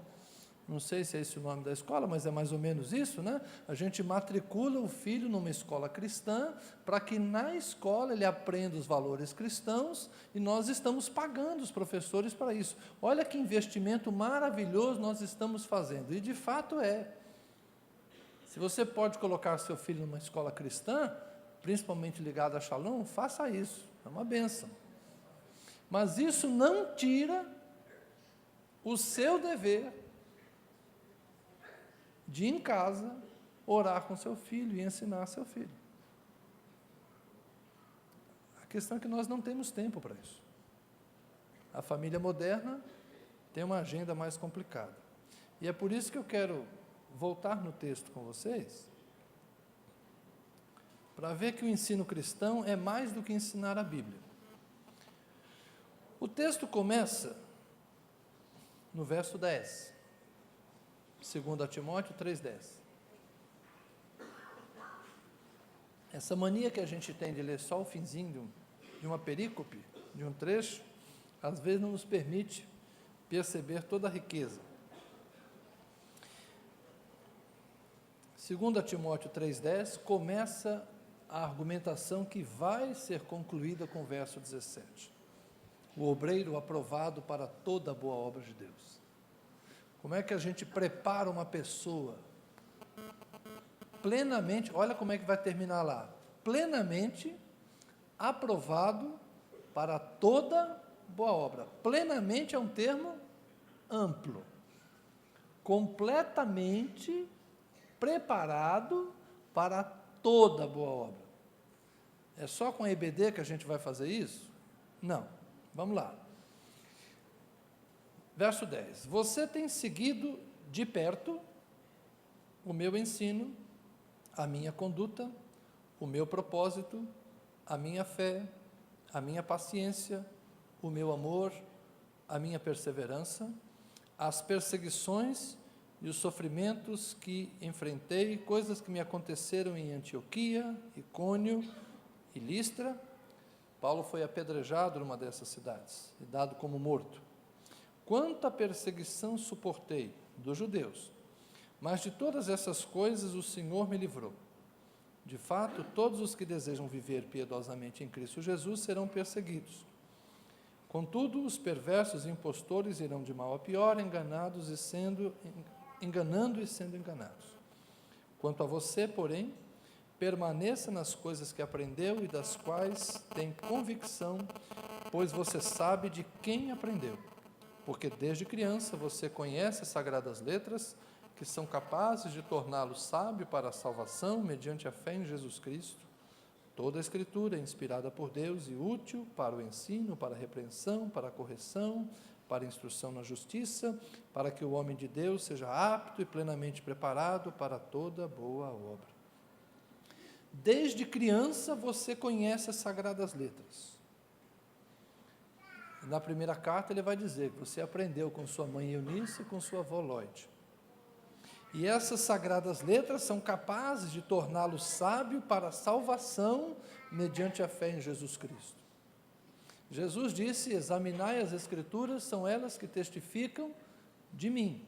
Não sei se é esse o nome da escola, mas é mais ou menos isso, né? A gente matricula o filho numa escola cristã, para que na escola ele aprenda os valores cristãos, e nós estamos pagando os professores para isso. Olha que investimento maravilhoso nós estamos fazendo, e de fato é. Se você pode colocar seu filho numa escola cristã, principalmente ligada a Shalom, faça isso, é uma bênção. Mas isso não tira o seu dever de, em casa, orar com seu filho e ensinar seu filho. A questão é que nós não temos tempo para isso. A família moderna tem uma agenda mais complicada. E é por isso que eu quero voltar no texto com vocês, para ver que o ensino cristão é mais do que ensinar a Bíblia. O texto começa no verso 10, 2 Timóteo 3,10. Essa mania que a gente tem de ler só o finzinho de uma perícope, de um trecho, às vezes não nos permite perceber toda a riqueza. 2 Timóteo 3,10 começa a argumentação que vai ser concluída com o verso 17. O obreiro aprovado para toda boa obra de Deus. Como é que a gente prepara uma pessoa plenamente, olha como é que vai terminar lá, plenamente aprovado para toda boa obra. Plenamente é um termo amplo. Completamente preparado para toda boa obra. É só com a EBD que a gente vai fazer isso? Não. Vamos lá. Verso 10. Você tem seguido de perto o meu ensino, a minha conduta, o meu propósito, a minha fé, a minha paciência, o meu amor, a minha perseverança, as perseguições e os sofrimentos que enfrentei, coisas que me aconteceram em Antioquia, Icônio e Listra, Paulo foi apedrejado numa dessas cidades e dado como morto. Quanta perseguição suportei dos judeus, mas de todas essas coisas o Senhor me livrou. De fato, todos os que desejam viver piedosamente em Cristo Jesus serão perseguidos. Contudo, os perversos e impostores irão de mal a pior, enganando e sendo enganados. Quanto a você, porém, permaneça nas coisas que aprendeu e das quais tem convicção, pois você sabe de quem aprendeu. Porque desde criança você conhece as sagradas letras, que são capazes de torná-lo sábio para a salvação mediante a fé em Jesus Cristo. Toda a Escritura é inspirada por Deus e útil para o ensino, para a repreensão, para a correção, para a instrução na justiça, para que o homem de Deus seja apto e plenamente preparado para toda boa obra. Desde criança você conhece as sagradas letras. Na primeira carta ele vai dizer que você aprendeu com sua mãe Eunice e com sua avó Lloyd. E essas sagradas letras são capazes de torná-lo sábio para a salvação mediante a fé em Jesus Cristo. Jesus disse: examinai as Escrituras, são elas que testificam de mim.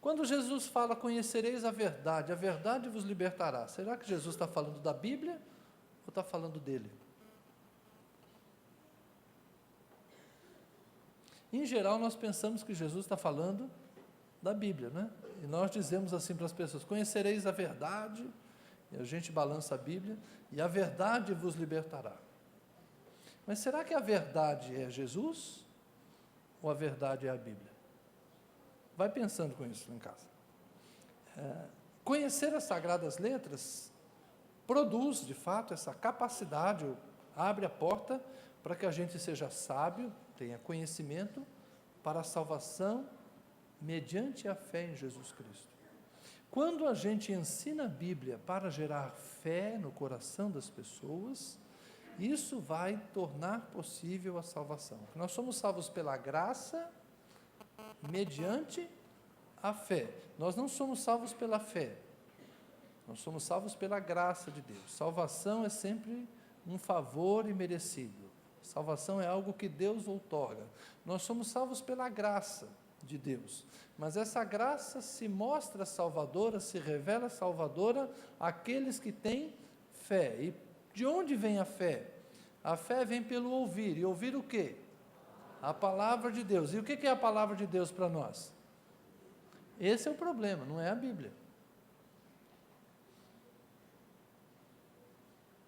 Quando Jesus fala, conhecereis a verdade vos libertará. Será que Jesus está falando da Bíblia ou está falando dele? Em geral, nós pensamos que Jesus está falando da Bíblia, né? E nós dizemos assim para as pessoas: conhecereis a verdade, e a gente balança a Bíblia, e a verdade vos libertará. Mas será que a verdade é Jesus ou a verdade é a Bíblia? Vai pensando com isso em casa. Conhecer as Sagradas Letras produz, de fato, essa capacidade, abre a porta para que a gente seja sábio, tenha conhecimento para a salvação mediante a fé em Jesus Cristo. Quando a gente ensina a Bíblia para gerar fé no coração das pessoas, isso vai tornar possível a salvação. Nós somos salvos pela graça, mediante a fé. Nós não somos salvos pela fé, nós somos salvos pela graça de Deus. Salvação é sempre um favor imerecido. Salvação é algo que Deus outorga. Nós somos salvos pela graça de Deus, mas essa graça se mostra salvadora, se revela salvadora àqueles que têm fé. E de onde vem a fé? A fé vem pelo ouvir. E ouvir o quê? A palavra de Deus. E o que é a palavra de Deus para nós? Esse é o problema, não é a Bíblia.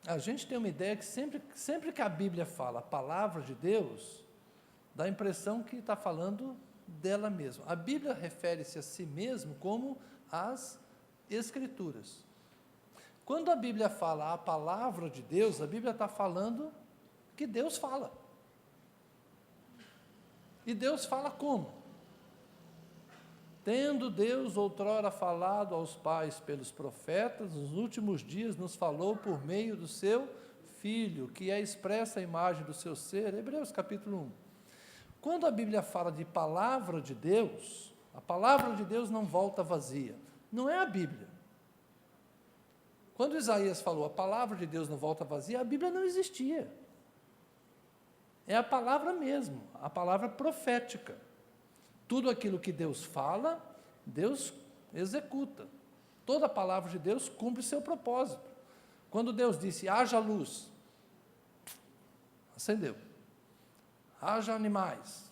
A gente tem uma ideia que sempre que a Bíblia fala a palavra de Deus, dá a impressão que está falando dela mesma. A Bíblia refere-se a si mesmo como as Escrituras. Quando a Bíblia fala a palavra de Deus, a Bíblia está falando que Deus fala. E Deus fala como? Tendo Deus outrora falado aos pais pelos profetas, nos últimos dias nos falou por meio do seu Filho, que é expressa a imagem do seu ser. Hebreus capítulo 1. Quando a Bíblia fala de palavra de Deus, a palavra de Deus não volta vazia. Não é a Bíblia. Quando Isaías falou a palavra de Deus não volta vazia, a Bíblia não existia. É a palavra mesmo, a palavra profética. Tudo aquilo que Deus fala, Deus executa. Toda a palavra de Deus cumpre seu propósito. Quando Deus disse, haja luz, acendeu. Haja animais,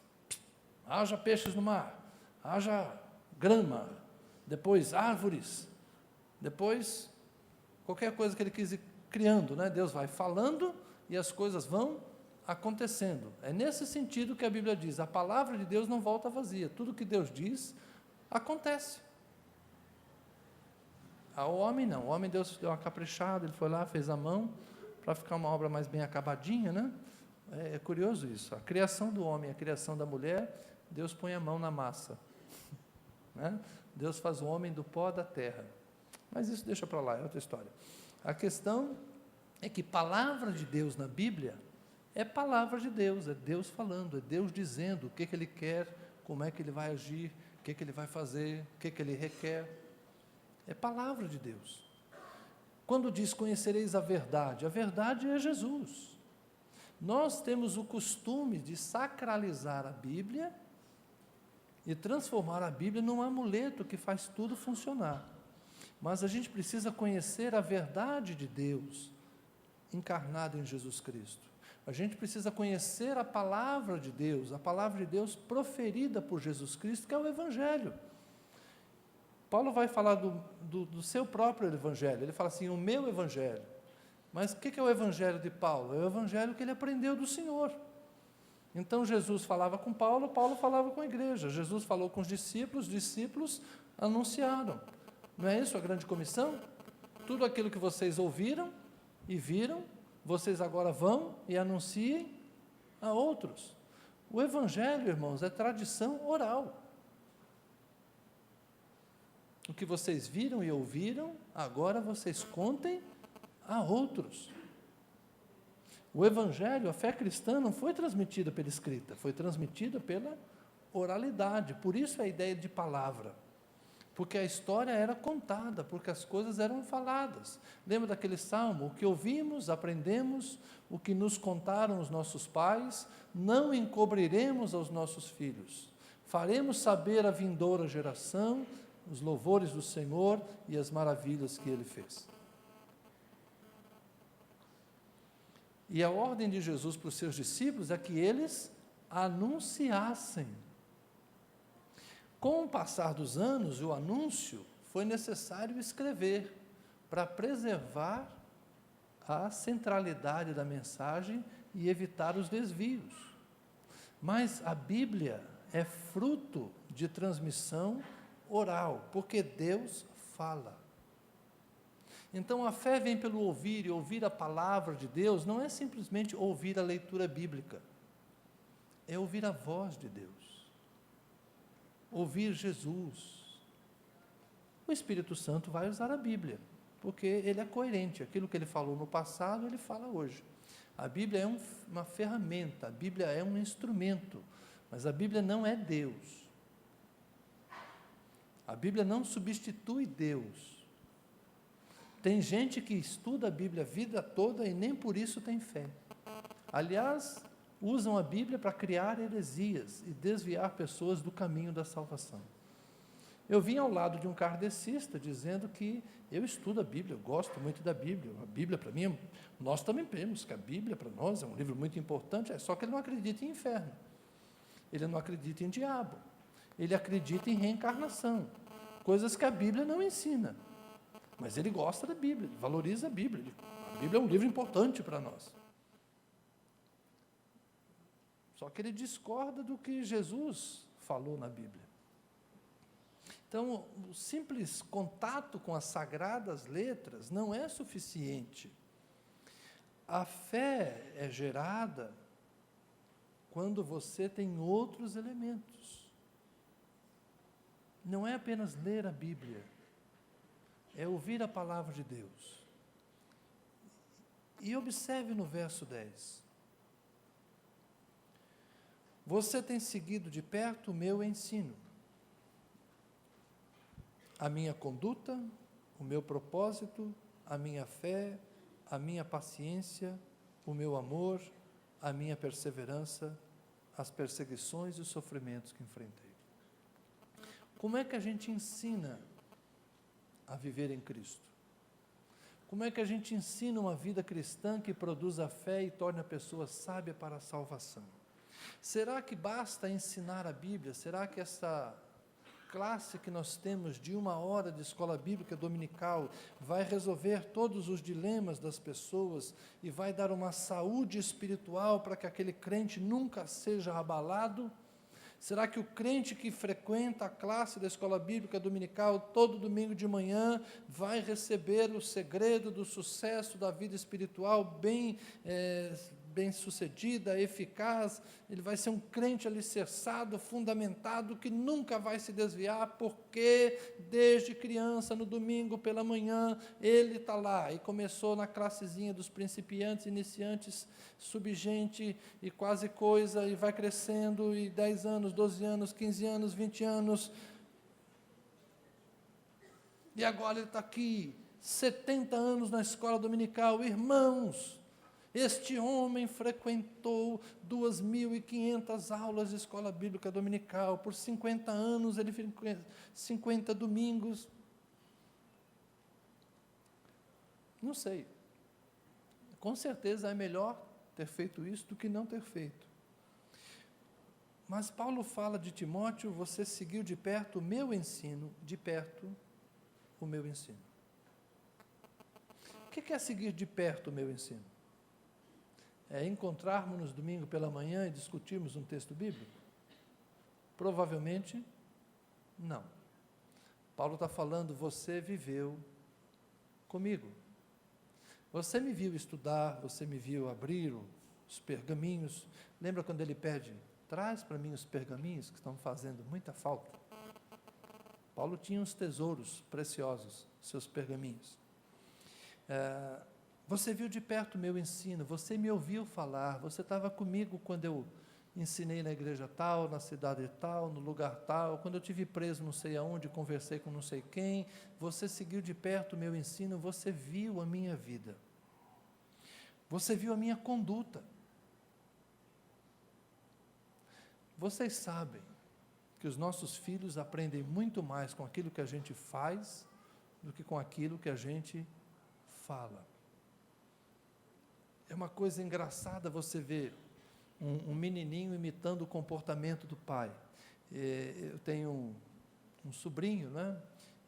haja peixes no mar, haja grama, depois árvores, depois qualquer coisa que Ele quis ir criando, né? Deus vai falando e as coisas vão acontecendo. É nesse sentido que a Bíblia diz, a palavra de Deus não volta vazia, tudo que Deus diz, acontece. Ao homem não, o homem Deus deu uma caprichada, ele foi lá, fez a mão, para ficar uma obra mais bem acabadinha, né? É curioso isso, a criação do homem, a criação da mulher, Deus põe a mão na massa, né? Deus faz o homem do pó da terra, mas isso deixa para lá, é outra história. A questão é que palavra de Deus na Bíblia é palavra de Deus, é Deus falando, é Deus dizendo o que Ele quer, como é que Ele vai agir, o que Ele vai fazer, o que Ele requer. É palavra de Deus. Quando diz conhecereis a verdade é Jesus. Nós temos o costume de sacralizar a Bíblia e transformar a Bíblia num amuleto que faz tudo funcionar. Mas a gente precisa conhecer a verdade de Deus encarnada em Jesus Cristo. A gente precisa conhecer a palavra de Deus proferida por Jesus Cristo, que é o Evangelho. Paulo vai falar do seu próprio Evangelho. Ele fala assim, o meu Evangelho. Mas o que é o Evangelho de Paulo? É o Evangelho que ele aprendeu do Senhor. Então, Jesus falava com Paulo, Paulo falava com a igreja. Jesus falou com os discípulos anunciaram. Não é isso a grande comissão? Tudo aquilo que vocês ouviram e viram, vocês agora vão e anunciem a outros. O Evangelho, irmãos, é tradição oral. O que vocês viram e ouviram, agora vocês contem a outros. O Evangelho, a fé cristã, não foi transmitida pela escrita, foi transmitida pela oralidade. Por isso a ideia de palavra. Porque a história era contada, porque as coisas eram faladas. Lembra daquele salmo? O que ouvimos, aprendemos, o que nos contaram os nossos pais, não encobriremos aos nossos filhos. Faremos saber à vindoura geração os louvores do Senhor e as maravilhas que Ele fez. E a ordem de Jesus para os seus discípulos é que eles anunciassem. Com o passar dos anos, o anúncio foi necessário escrever para preservar a centralidade da mensagem e evitar os desvios. Mas a Bíblia é fruto de transmissão oral, porque Deus fala. Então, a fé vem pelo ouvir, e ouvir a palavra de Deus não é simplesmente ouvir a leitura bíblica, é ouvir a voz de Deus, ouvir Jesus. O Espírito Santo vai usar a Bíblia, porque ele é coerente, aquilo que ele falou no passado, ele fala hoje. A Bíblia é uma ferramenta, a Bíblia é um instrumento, mas a Bíblia não é Deus. A Bíblia não substitui Deus. Tem gente que estuda a Bíblia a vida toda e nem por isso tem fé. Aliás, usam a Bíblia para criar heresias e desviar pessoas do caminho da salvação. Eu vim ao lado de um kardecista dizendo que eu estudo a Bíblia, eu gosto muito da Bíblia. A Bíblia para mim, nós também temos que a Bíblia para nós é um livro muito importante, só que ele não acredita em inferno. Ele não acredita em diabo. Ele acredita em reencarnação, coisas que a Bíblia não ensina. Mas ele gosta da Bíblia, valoriza a Bíblia. A Bíblia é um livro importante para nós. Só que ele discorda do que Jesus falou na Bíblia. Então, o simples contato com as sagradas letras não é suficiente. A fé é gerada quando você tem outros elementos. Não é apenas ler a Bíblia, é ouvir a palavra de Deus. E observe no verso 10. Você tem seguido de perto o meu ensino, a minha conduta, o meu propósito, a minha fé, a minha paciência, o meu amor, a minha perseverança, as perseguições e os sofrimentos que enfrentei. Como é que a gente ensina a viver em Cristo? Como é que a gente ensina uma vida cristã que produza fé e torne a pessoa sábia para a salvação? Será que basta ensinar a Bíblia? Será que essa classe que nós temos de 1 hora de escola bíblica dominical vai resolver todos os dilemas das pessoas e vai dar uma saúde espiritual para que aquele crente nunca seja abalado? Será que o crente que frequenta a classe da escola bíblica dominical todo domingo de manhã vai receber o segredo do sucesso da vida espiritual bem-sucedida, eficaz? Ele vai ser um crente alicerçado, fundamentado, que nunca vai se desviar, porque desde criança, no domingo pela manhã, ele está lá, e começou na classezinha dos principiantes, iniciantes, subgente e quase coisa, e vai crescendo, e 10 anos, 12 anos, 15 anos, 20 anos, e agora ele está aqui, 70 anos na escola dominical. Irmãos, Este homem frequentou 2.500 aulas de escola bíblica dominical, por 50 anos, ele frequentou 50 domingos. Não sei. Com certeza é melhor ter feito isso do que não ter feito. Mas Paulo fala de Timóteo, você seguiu de perto o meu ensino, de perto o meu ensino. O que é seguir de perto o meu ensino? É encontrarmos-nos domingo pela manhã e discutirmos um texto bíblico? Provavelmente não. Paulo está falando, você viveu comigo. Você me viu estudar, você me viu abrir os pergaminhos. Lembra quando ele pede, traz para mim os pergaminhos que estão fazendo muita falta? Paulo tinha uns tesouros preciosos, seus pergaminhos. Você viu de perto o meu ensino, você me ouviu falar, você estava comigo quando eu ensinei na igreja tal, na cidade tal, no lugar tal, quando eu tive preso não sei aonde, conversei com não sei quem, você seguiu de perto o meu ensino, você viu a minha vida, você viu a minha conduta. Vocês sabem que os nossos filhos aprendem muito mais com aquilo que a gente faz do que com aquilo que a gente fala. É uma coisa engraçada você ver um menininho imitando o comportamento do pai. Eu tenho um sobrinho, né?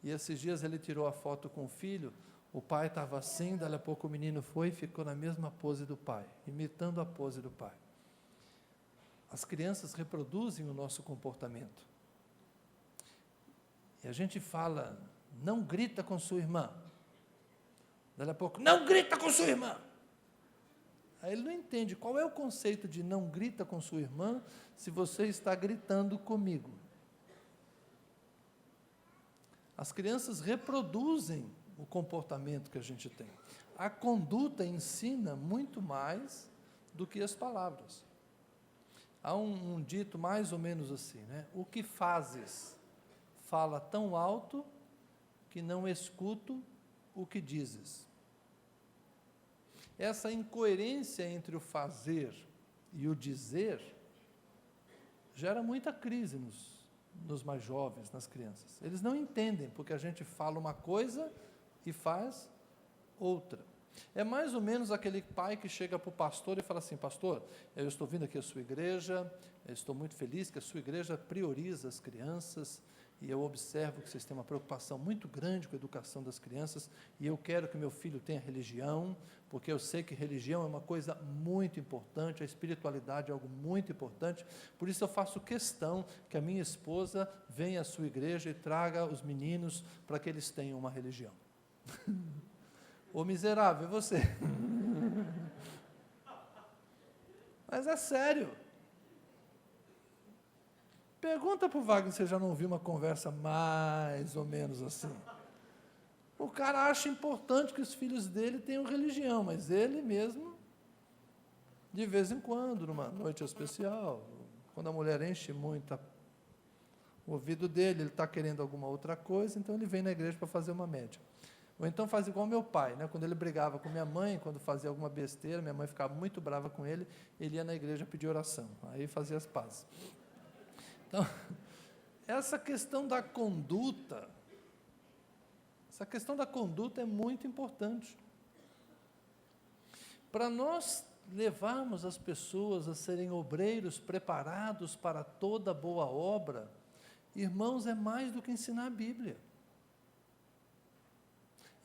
E esses dias ele tirou a foto com o filho, o pai estava assim, daí a pouco o menino foi e ficou na mesma pose do pai, imitando a pose do pai. As crianças reproduzem o nosso comportamento. E a gente fala, não grita com sua irmã. Daí a pouco, não grita com sua irmã. Aí ele não entende qual é o conceito de não grita com sua irmã se você está gritando comigo. As crianças reproduzem o comportamento que a gente tem. A conduta ensina muito mais do que as palavras. Há um dito mais ou menos assim, né? O que fazes fala tão alto que não escuto o que dizes. Essa incoerência entre o fazer e o dizer gera muita crise nos mais jovens, nas crianças. Eles não entendem, porque a gente fala uma coisa e faz outra. É mais ou menos aquele pai que chega para o pastor e fala assim, pastor, eu estou vindo aqui à sua igreja, eu estou muito feliz que a sua igreja prioriza as crianças, e eu observo que vocês têm uma preocupação muito grande com a educação das crianças, e eu quero que meu filho tenha religião, porque eu sei que religião é uma coisa muito importante, a espiritualidade é algo muito importante, por isso eu faço questão que a minha esposa venha à sua igreja e traga os meninos para que eles tenham uma religião. Ô miserável, é você. Mas é sério. Pergunta para o Wagner se você já não ouviu uma conversa mais ou menos assim. O cara acha importante que os filhos dele tenham religião, mas ele mesmo, de vez em quando, numa noite especial, quando a mulher enche muito o ouvido dele, ele está querendo alguma outra coisa, então ele vem na igreja para fazer uma média. Ou então faz igual meu pai, né? Quando ele brigava com minha mãe, quando fazia alguma besteira, minha mãe ficava muito brava com ele, ele ia na igreja pedir oração, aí fazia as pazes. Então, essa questão da conduta é muito importante. Para nós levarmos as pessoas a serem obreiros preparados para toda boa obra, irmãos, é mais do que ensinar a Bíblia.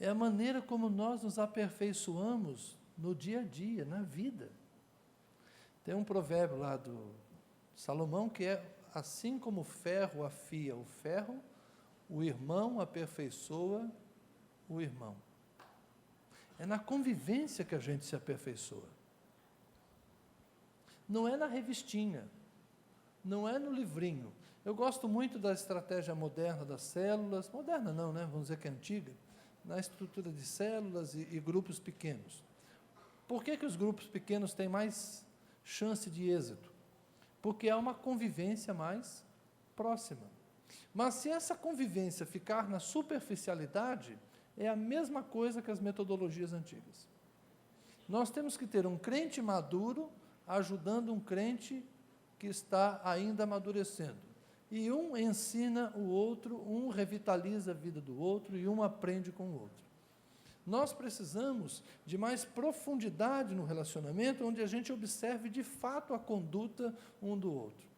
É a maneira como nós nos aperfeiçoamos no dia a dia, na vida. Tem um provérbio lá do Salomão que é assim como o ferro afia o ferro, o irmão aperfeiçoa o irmão. É na convivência que a gente se aperfeiçoa. Não é na revistinha, não é no livrinho. Eu gosto muito da estratégia moderna das células, moderna não, né? Vamos dizer que é antiga, na estrutura de células e grupos pequenos. Por que os grupos pequenos têm mais chance de êxito? Porque há uma convivência mais próxima. Mas se essa convivência ficar na superficialidade, é a mesma coisa que as metodologias antigas. Nós temos que ter um crente maduro ajudando um crente que está ainda amadurecendo. E um ensina o outro, um revitaliza a vida do outro e um aprende com o outro. Nós precisamos de mais profundidade no relacionamento, onde a gente observe de fato a conduta um do outro.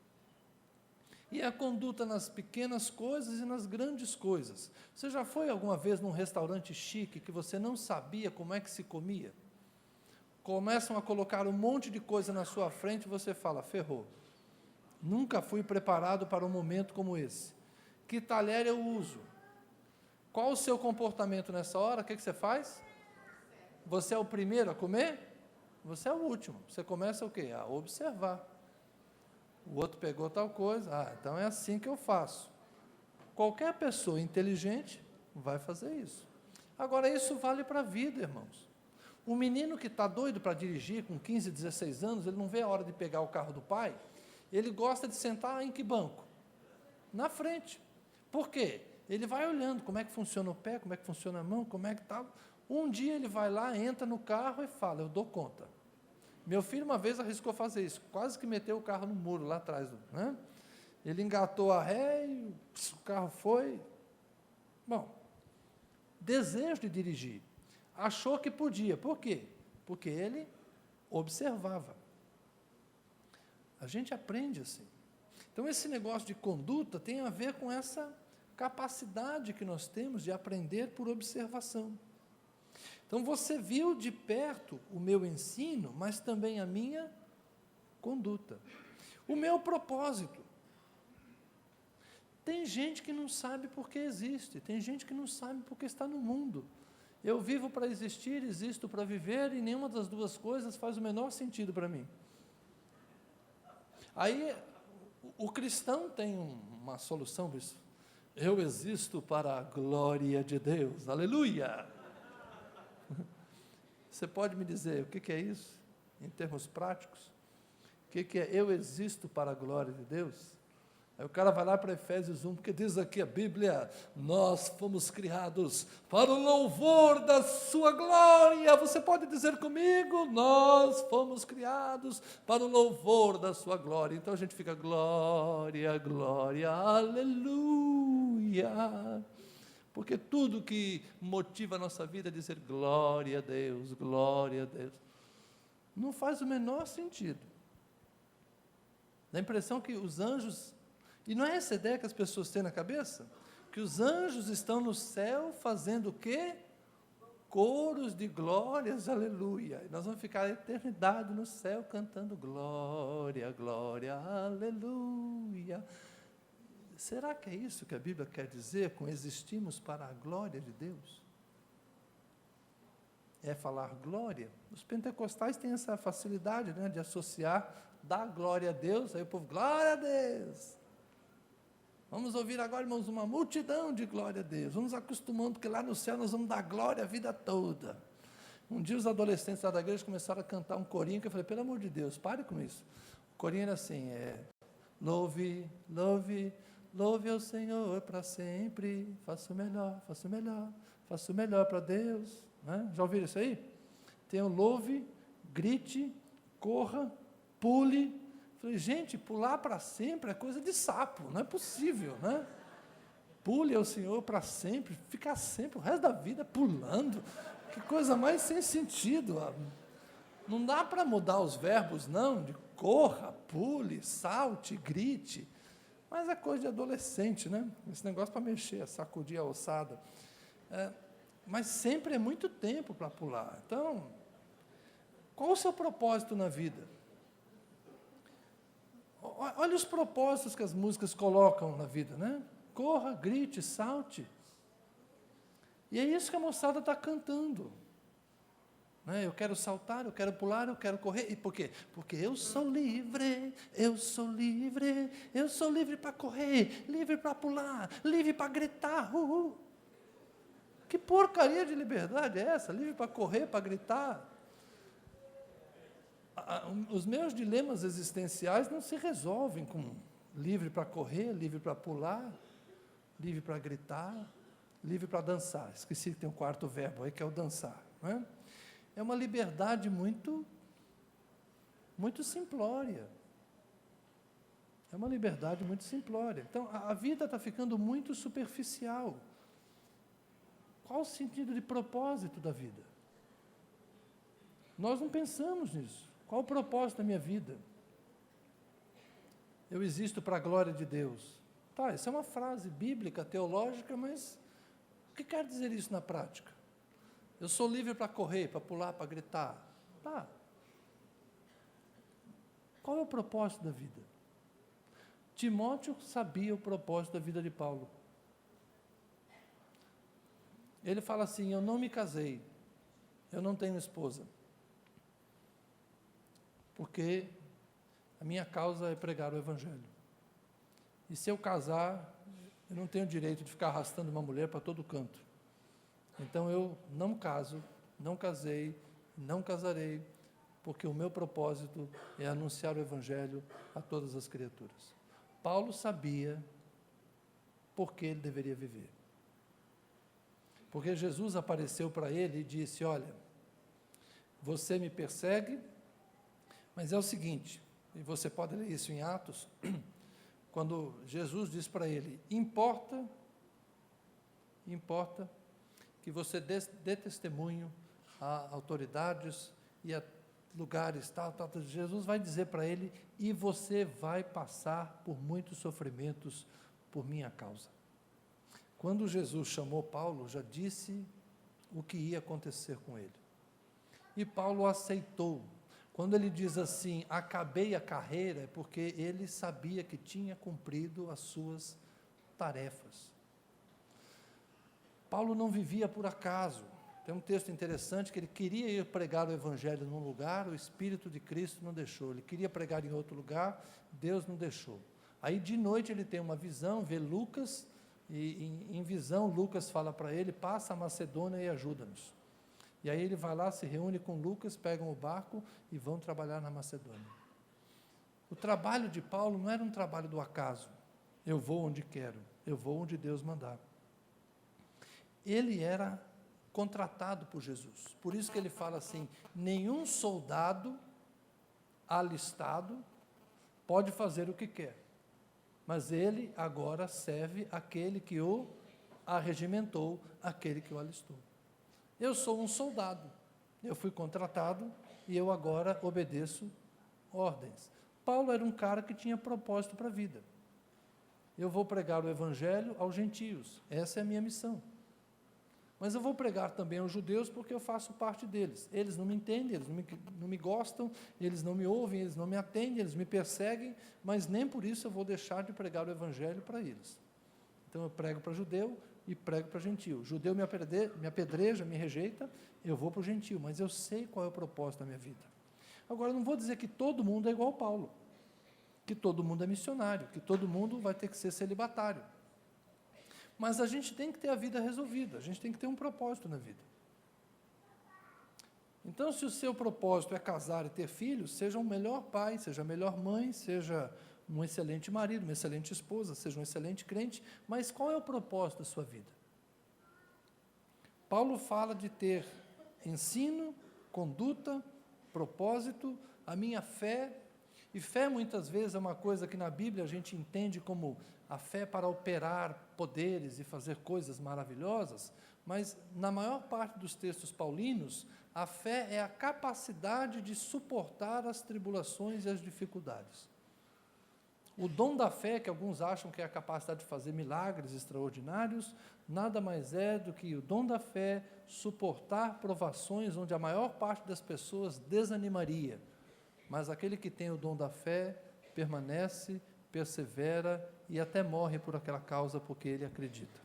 E a conduta nas pequenas coisas e nas grandes coisas. Você já foi alguma vez num restaurante chique que você não sabia como é que se comia? Começam a colocar um monte de coisa na sua frente e você fala, ferrou. Nunca fui preparado para um momento como esse. Que talher eu uso? Qual o seu comportamento nessa hora? O que você faz? Você é o primeiro a comer? Você é o último. Você começa o quê? A observar. O outro pegou tal coisa, então é assim que eu faço. Qualquer pessoa inteligente vai fazer isso. Agora, isso vale para a vida, irmãos. O menino que está doido para dirigir, com 15, 16 anos, ele não vê a hora de pegar o carro do pai, ele gosta de sentar em que banco? Na frente. Por quê? Ele vai olhando como é que funciona o pé, como é que funciona a mão, como é que está. Um dia ele vai lá, entra no carro e fala, eu dou conta. Meu filho uma vez arriscou fazer isso, quase que meteu o carro no muro lá atrás. Né? Ele engatou a ré e o carro foi. Bom, desejo de dirigir. Achou que podia. Por quê? Porque ele observava. A gente aprende assim. Então, esse negócio de conduta tem a ver com essa capacidade que nós temos de aprender por observação. Então, você viu de perto o meu ensino, mas também a minha conduta. O meu propósito. Tem gente que não sabe por que existe, tem gente que não sabe por que está no mundo. Eu vivo para existir, existo para viver, e nenhuma das duas coisas faz o menor sentido para mim. Aí, o cristão tem uma solução para isso. Eu existo para a glória de Deus, aleluia! Você pode me dizer o que é isso, em termos práticos? O que é eu existo para a glória de Deus? Aí o cara vai lá para Efésios 1, porque diz aqui a Bíblia, nós fomos criados para o louvor da sua glória. Você pode dizer comigo, nós fomos criados para o louvor da sua glória. Então a gente fica, glória, glória, aleluia. Porque tudo que motiva a nossa vida é dizer glória a Deus, glória a Deus. Não faz o menor sentido. Dá a impressão que os anjos... E não é essa ideia que as pessoas têm na cabeça? Que os anjos estão no céu fazendo o quê? Coros de glórias, aleluia. E nós vamos ficar a eternidade no céu cantando glória, glória, aleluia. Será que é isso que a Bíblia quer dizer com existimos para a glória de Deus? É falar glória? Os pentecostais têm essa facilidade, né, de associar, dar glória a Deus, aí o povo, glória a Deus. Vamos ouvir agora, irmãos, uma multidão de glória a Deus. Vamos acostumando, porque lá no céu nós vamos dar glória a vida toda. Um dia os adolescentes lá da igreja começaram a cantar um corinho, que eu falei, pelo amor de Deus, pare com isso. O corinho era assim, louve, louve, louve ao Senhor para sempre, faça o melhor, faça o melhor, faça o melhor para Deus. Né? Já ouviram isso aí? Tem o louve, grite, corra, pule. Falei, gente, pular para sempre é coisa de sapo, não é possível, né? Pule ao Senhor para sempre, ficar sempre, o resto da vida pulando, que coisa mais sem sentido. Não dá para mudar os verbos, não, de corra, pule, salte, grite, mas é coisa de adolescente, né? Esse negócio para mexer, sacudir a ossada. Mas sempre é muito tempo para pular. Então, qual o seu propósito na vida? Olha os propósitos que as músicas colocam na vida, né? Corra, grite, salte. E é isso que a moçada está cantando. Né? Eu quero saltar, eu quero pular, eu quero correr. E por quê? Porque eu sou livre, eu sou livre, eu sou livre para correr, livre para pular, livre para gritar. Uhul. Que porcaria de liberdade é essa? Livre para correr, para gritar? Os meus dilemas existenciais não se resolvem com livre para correr, livre para pular, livre para gritar, livre para dançar. Esqueci que tem um quarto verbo aí, que é o dançar. Não é? é uma liberdade muito simplória. É uma liberdade muito simplória. Então, a vida está ficando muito superficial. Qual o sentido de propósito da vida? Nós não pensamos nisso. Qual o propósito da minha vida? Eu existo para a glória de Deus. Tá, isso é uma frase bíblica, teológica, mas o que quer dizer isso na prática? Eu sou livre para correr, para pular, para gritar. Tá. Qual é o propósito da vida? Timóteo sabia o propósito da vida de Paulo. Ele fala assim: eu não me casei, eu não tenho esposa, porque a minha causa é pregar o Evangelho. E se eu casar, eu não tenho direito de ficar arrastando uma mulher para todo canto. Então eu não caso, não casei, não casarei, porque o meu propósito é anunciar o Evangelho a todas as criaturas. Paulo sabia por que ele deveria viver. Porque Jesus apareceu para ele e disse: olha, você me persegue, mas é o seguinte, e você pode ler isso em Atos, quando Jesus diz para ele: importa que você dê testemunho a autoridades e a lugares, tal. Jesus vai dizer para ele: e você vai passar por muitos sofrimentos por minha causa. Quando Jesus chamou Paulo, já disse o que ia acontecer com ele. E Paulo aceitou. Quando ele diz assim, acabei a carreira, é porque ele sabia que tinha cumprido as suas tarefas. Paulo não vivia por acaso. Tem um texto interessante que ele queria ir pregar o Evangelho num lugar, o Espírito de Cristo não deixou. Ele queria pregar em outro lugar, Deus não deixou. Aí de noite ele tem uma visão, vê Lucas, e em visão Lucas fala para ele: passa a Macedônia e ajuda-nos. E aí ele vai lá, se reúne com Lucas, pegam o barco e vão trabalhar na Macedônia. O trabalho de Paulo não era um trabalho do acaso. Eu vou onde quero, eu vou onde Deus mandar. Ele era contratado por Jesus. Por isso que ele fala assim: nenhum soldado alistado pode fazer o que quer, mas ele agora serve aquele que o arregimentou, aquele que o alistou. Eu sou um soldado, eu fui contratado e eu agora obedeço ordens. Paulo era um cara que tinha propósito para a vida. Eu vou pregar o Evangelho aos gentios, essa é a minha missão. Mas eu vou pregar também aos judeus porque eu faço parte deles. Eles não me entendem, eles não me gostam, eles não me ouvem, eles não me atendem, eles me perseguem, mas nem por isso eu vou deixar de pregar o Evangelho para eles. Então eu prego para judeu e prego para gentio. O judeu me apedreja, me rejeita, eu vou para o gentio, mas eu sei qual é o propósito da minha vida. Agora, eu não vou dizer que todo mundo é igual ao Paulo, que todo mundo é missionário, que todo mundo vai ter que ser celibatário. Mas a gente tem que ter a vida resolvida, a gente tem que ter um propósito na vida. Então, se o seu propósito é casar e ter filhos, seja um melhor pai, seja a melhor mãe, seja um excelente marido, uma excelente esposa, seja um excelente crente, mas qual é o propósito da sua vida? Paulo fala de ter ensino, conduta, propósito, a minha fé, e fé muitas vezes é uma coisa que na Bíblia a gente entende como a fé para operar poderes e fazer coisas maravilhosas, mas na maior parte dos textos paulinos, a fé é a capacidade de suportar as tribulações e as dificuldades. O dom da fé, que alguns acham que é a capacidade de fazer milagres extraordinários, nada mais é do que o dom da fé suportar provações onde a maior parte das pessoas desanimaria. Mas aquele que tem o dom da fé permanece, persevera e até morre por aquela causa porque ele acredita.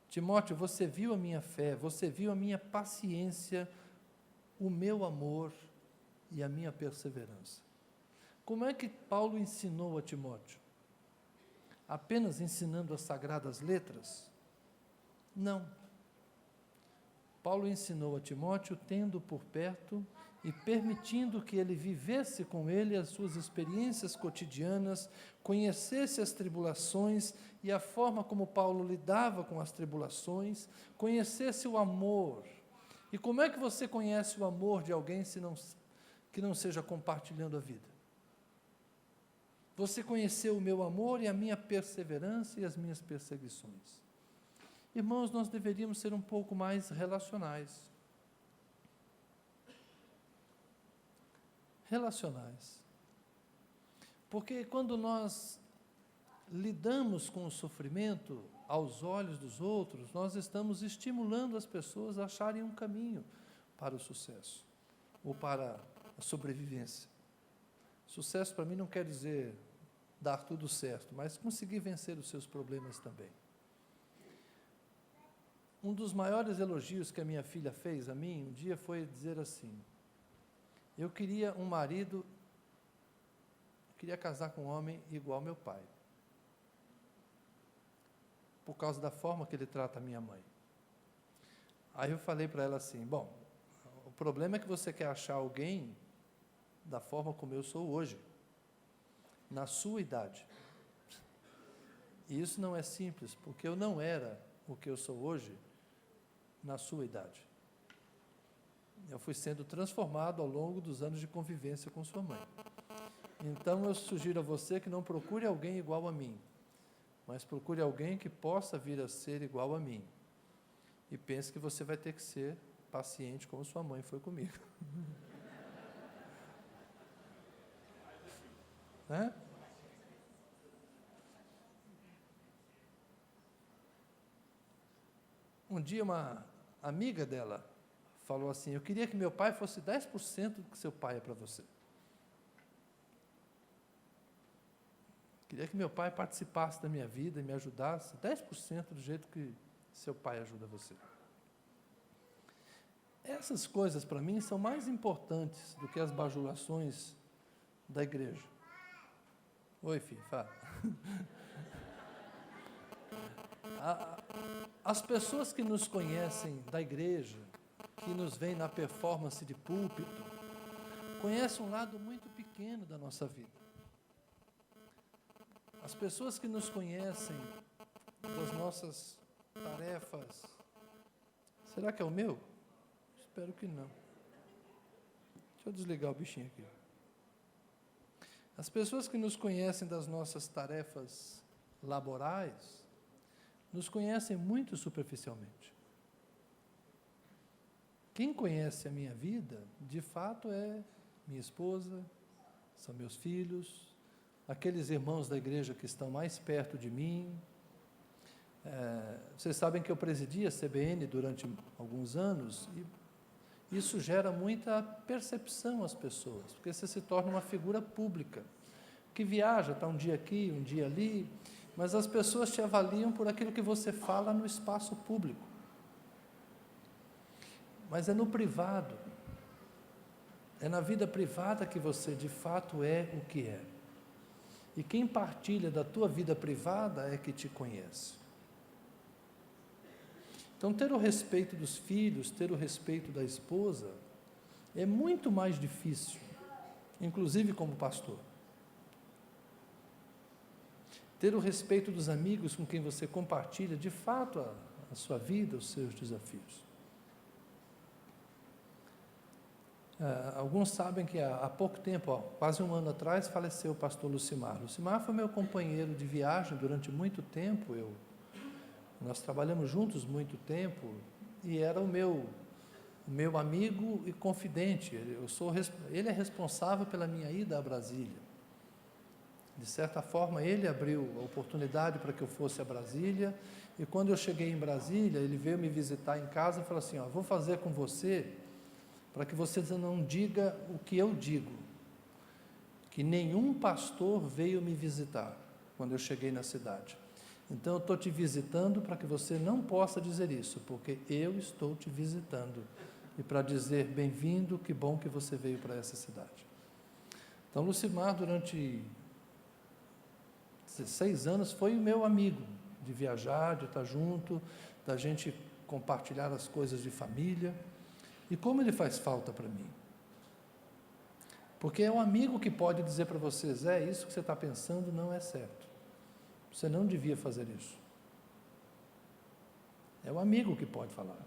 Timóteo, você viu a minha fé, você viu a minha paciência, o meu amor e a minha perseverança. Como é que Paulo ensinou a Timóteo? Apenas ensinando as sagradas letras? Não. Paulo ensinou a Timóteo tendo por perto e permitindo que ele vivesse com ele as suas experiências cotidianas, conhecesse as tribulações e a forma como Paulo lidava com as tribulações, conhecesse o amor. E como é que você conhece o amor de alguém que não seja compartilhando a vida? Você conheceu o meu amor e a minha perseverança e as minhas perseguições. Irmãos, nós deveríamos ser um pouco mais relacionais. Porque quando nós lidamos com o sofrimento aos olhos dos outros, nós estamos estimulando as pessoas a acharem um caminho para o sucesso, ou para a sobrevivência. Sucesso para mim não quer dizer dar tudo certo, mas conseguir vencer os seus problemas também. Um dos maiores elogios que a minha filha fez a mim, um dia, foi dizer assim: eu queria um marido, queria casar com um homem igual ao meu pai, por causa da forma que ele trata a minha mãe. Aí eu falei para ela assim: bom, o problema é que você quer achar alguém da forma como eu sou hoje, na sua idade. E isso não é simples, porque eu não era o que eu sou hoje na sua idade. Eu fui sendo transformado ao longo dos anos de convivência com sua mãe. Então eu sugiro a você que não procure alguém igual a mim, mas procure alguém que possa vir a ser igual a mim. E pense que você vai ter que ser paciente como sua mãe foi comigo. Né? Um dia uma amiga dela falou assim: eu queria que meu pai fosse 10% do que seu pai é para você. Queria que meu pai participasse da minha vida e me ajudasse 10% do jeito que seu pai ajuda você. Essas coisas, para mim, são mais importantes do que as bajulações da igreja. Oi, filho, fala. As pessoas que nos conhecem da igreja, que nos veem na performance de púlpito, conhecem um lado muito pequeno da nossa vida. As pessoas que nos conhecem das nossas tarefas... Será que é o meu? Espero que não. Deixa eu desligar o bichinho aqui. As pessoas que nos conhecem das nossas tarefas laborais nos conhecem muito superficialmente. Quem conhece a minha vida, de fato, é minha esposa, são meus filhos, aqueles irmãos da igreja que estão mais perto de mim. Vocês sabem que eu presidi a CBN durante alguns anos, e isso gera muita percepção às pessoas, porque você se torna uma figura pública, que viaja, está um dia aqui, um dia ali, mas as pessoas te avaliam por aquilo que você fala no espaço público. Mas é no privado, é na vida privada que você de fato é o que é. E quem partilha da tua vida privada é que te conhece. Então, ter o respeito dos filhos, ter o respeito da esposa, é muito mais difícil, inclusive como pastor. Ter o respeito dos amigos com quem você compartilha, de fato, a sua vida, os seus desafios. Alguns sabem que há pouco tempo, quase um ano atrás, faleceu o pastor Lucimar. Lucimar foi meu companheiro de viagem durante muito tempo. Nós trabalhamos juntos muito tempo, e era o meu amigo e confidente. Ele é responsável pela minha ida a Brasília. De certa forma, ele abriu a oportunidade para que eu fosse a Brasília, e quando eu cheguei em Brasília, ele veio me visitar em casa e falou assim: vou fazer com você, para que você não diga o que eu digo, que nenhum pastor veio me visitar quando eu cheguei na cidade. Então, eu estou te visitando para que você não possa dizer isso, porque eu estou te visitando, e para dizer: bem-vindo, que bom que você veio para essa cidade. Então, Lucimar, durante 16 anos, foi o meu amigo, de viajar, de estar junto, da gente compartilhar as coisas de família. E como ele faz falta para mim. Porque é o amigo que pode dizer para você: Zé, isso que você está pensando não é certo. Você não devia fazer isso. É o amigo que pode falar.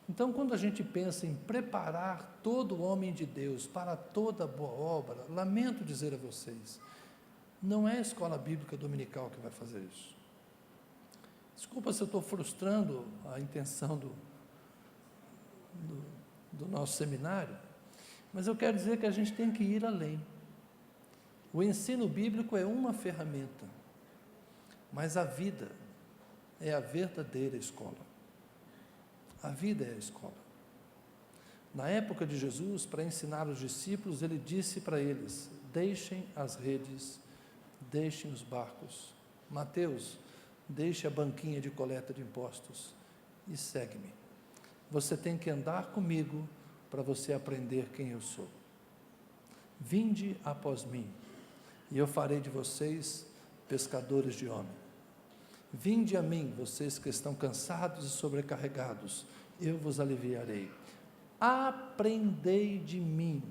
Então, quando a gente pensa em preparar todo homem de Deus para toda boa obra, lamento dizer a vocês, não é a escola bíblica dominical que vai fazer isso. Desculpa se eu estou frustrando a intenção do nosso seminário, mas eu quero dizer que a gente tem que ir além. O ensino bíblico é uma ferramenta, mas a vida é a verdadeira escola. A vida é a escola. Na época de Jesus, para ensinar os discípulos, ele disse para eles: deixem as redes, deixem os barcos. Mateus, deixe a banquinha de coleta de impostos e segue-me. Você tem que andar comigo para você aprender quem eu sou. Vinde após mim, e eu farei de vocês pescadores de homens. Vinde a mim, vocês que estão cansados e sobrecarregados, eu vos aliviarei. Aprendei de mim,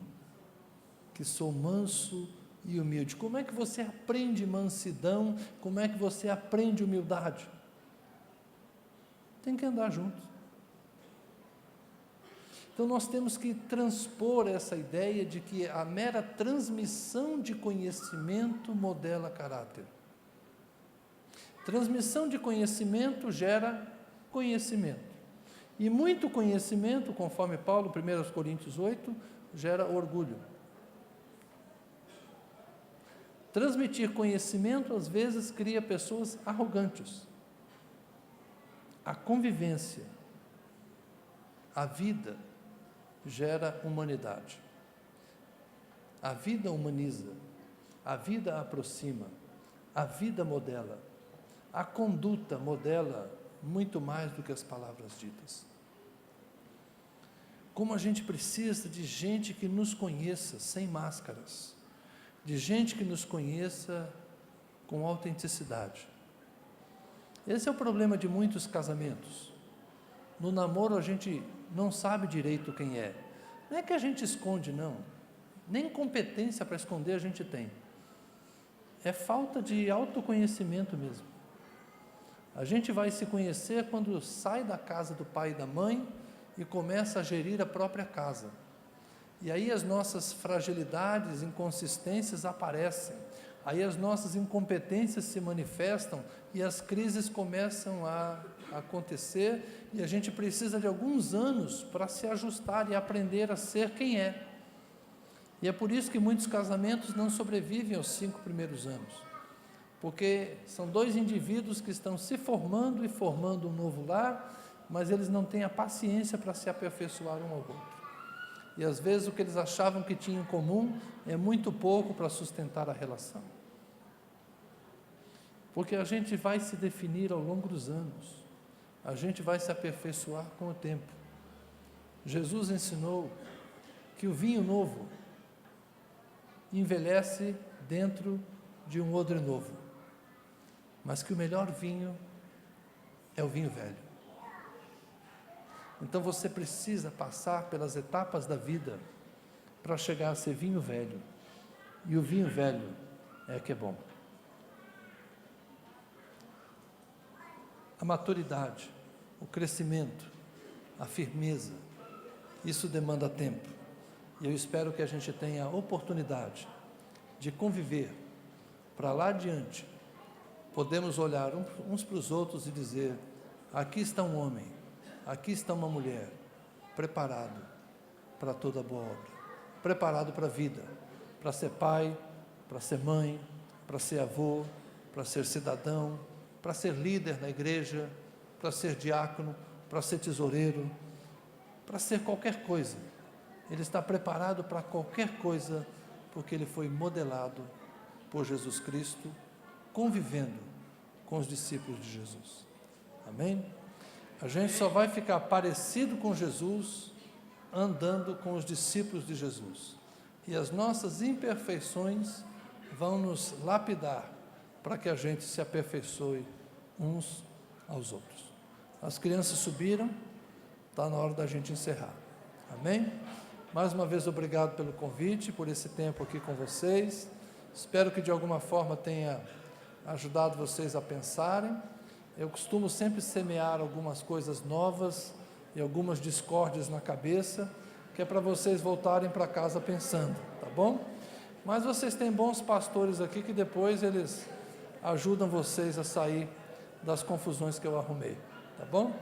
que sou manso e humilde. Como é que você aprende mansidão? Como é que você aprende humildade? Tem que andar junto. Então nós temos que transpor essa ideia de que a mera transmissão de conhecimento modela caráter. Transmissão de conhecimento gera conhecimento. E muito conhecimento, conforme Paulo, 1 Coríntios 8, gera orgulho. Transmitir conhecimento, às vezes, cria pessoas arrogantes. A convivência, a vida, gera humanidade. A vida humaniza, a vida aproxima, a vida modela. A conduta modela muito mais do que as palavras ditas. Como a gente precisa de gente que nos conheça sem máscaras, de gente que nos conheça com autenticidade. Esse é o problema de muitos casamentos. No namoro a gente não sabe direito quem é. Não é que a gente esconde, não. Nem competência para esconder a gente tem. É falta de autoconhecimento mesmo. A gente vai se conhecer quando sai da casa do pai e da mãe e começa a gerir a própria casa. E aí as nossas fragilidades, inconsistências aparecem. Aí as nossas incompetências se manifestam e as crises começam a acontecer e a gente precisa de alguns anos para se ajustar e aprender a ser quem é. E é por isso que muitos casamentos não sobrevivem aos 5 primeiros anos. Porque são 2 indivíduos que estão se formando e formando um novo lar, mas eles não têm a paciência para se aperfeiçoar um ao outro. E às vezes o que eles achavam que tinham em comum é muito pouco para sustentar a relação. Porque a gente vai se definir ao longo dos anos, a gente vai se aperfeiçoar com o tempo. Jesus ensinou que o vinho novo envelhece dentro de um odre novo, mas que o melhor vinho é o vinho velho. Então você precisa passar pelas etapas da vida para chegar a ser vinho velho, e o vinho velho é que é bom. A maturidade, o crescimento, a firmeza, isso demanda tempo, e eu espero que a gente tenha a oportunidade de conviver para lá adiante. Podemos olhar uns para os outros e dizer: aqui está um homem, aqui está uma mulher, preparado para toda boa obra, preparado para a vida, para ser pai, para ser mãe, para ser avô, para ser cidadão, para ser líder na igreja, para ser diácono, para ser tesoureiro, para ser qualquer coisa. Ele está preparado para qualquer coisa, porque ele foi modelado por Jesus Cristo, convivendo com os discípulos de Jesus. Amém? A gente só vai ficar parecido com Jesus andando com os discípulos de Jesus. E as nossas imperfeições vão nos lapidar para que a gente se aperfeiçoe uns aos outros. As crianças subiram, está na hora da gente encerrar. Amém? Mais uma vez, obrigado pelo convite, por esse tempo aqui com vocês. Espero que de alguma forma tenha ajudado vocês a pensarem. Eu costumo sempre semear algumas coisas novas e algumas discórdias na cabeça, que é para vocês voltarem para casa pensando, tá bom? Mas vocês têm bons pastores aqui que depois eles ajudam vocês a sair das confusões que eu arrumei, tá bom?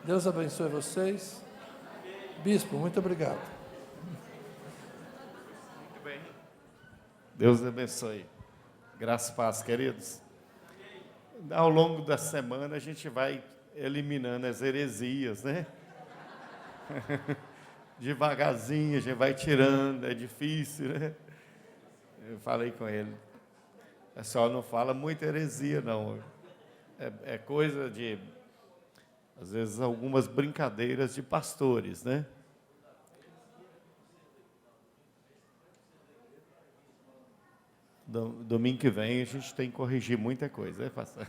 Deus abençoe vocês. Bispo, muito obrigado. Muito bem. Deus abençoe. Graças e paz, queridos. Ao longo da semana a gente vai eliminando as heresias, né? Devagarzinho a gente vai tirando, é difícil, né? Eu falei com ele, o pessoal não fala muita heresia, não. É coisa de, às vezes, algumas brincadeiras de pastores, né? Domingo que vem a gente tem que corrigir muita coisa, né, pastor?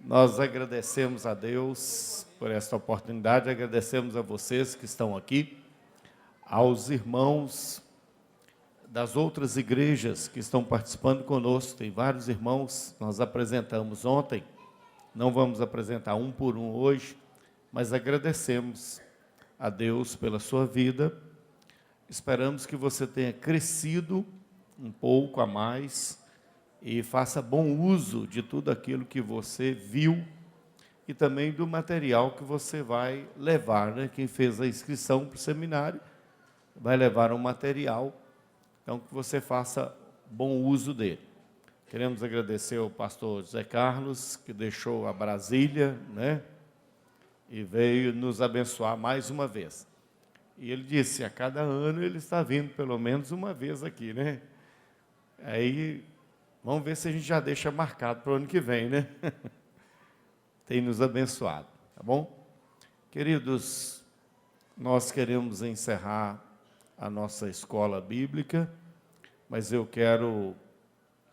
Nós agradecemos a Deus por esta oportunidade, agradecemos a vocês que estão aqui, aos irmãos das outras igrejas que estão participando conosco. Tem vários irmãos, nós apresentamos ontem, não vamos apresentar um por um hoje, mas agradecemos a Deus pela sua vida. Esperamos que você tenha crescido um pouco a mais e faça bom uso de tudo aquilo que você viu e também do material que você vai levar, né? Quem fez a inscrição para o seminário vai levar um material, então que você faça bom uso dele. Queremos agradecer ao pastor José Carlos, que deixou a Brasília, né? E veio nos abençoar mais uma vez. E ele disse, a cada ano ele está vindo pelo menos uma vez aqui, né? Aí, vamos ver se a gente já deixa marcado para o ano que vem, né? Tem nos abençoado, tá bom? Queridos, nós queremos encerrar a nossa escola bíblica, mas eu quero,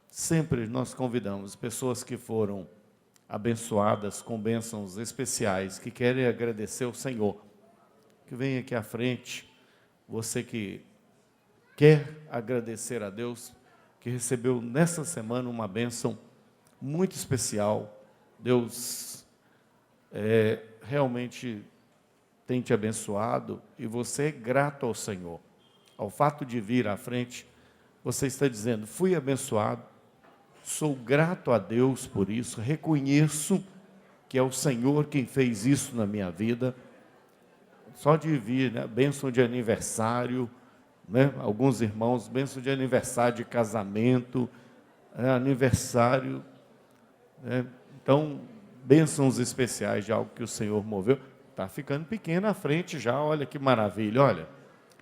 sempre nós convidamos pessoas que foram abençoadas com bênçãos especiais, que querem agradecer ao Senhor, que vem aqui à frente, você que quer agradecer a Deus, que recebeu nessa semana uma bênção muito especial. Deus realmente tem te abençoado e você é grato ao Senhor. Ao fato de vir à frente, você está dizendo, fui abençoado, sou grato a Deus por isso, reconheço que é o Senhor quem fez isso na minha vida. Só de vir, né, bênção de aniversário, né? Alguns irmãos, bênção de aniversário de casamento, aniversário, né? Então, bênçãos especiais de algo que o Senhor moveu. Está ficando pequeno à frente já, olha que maravilha, olha.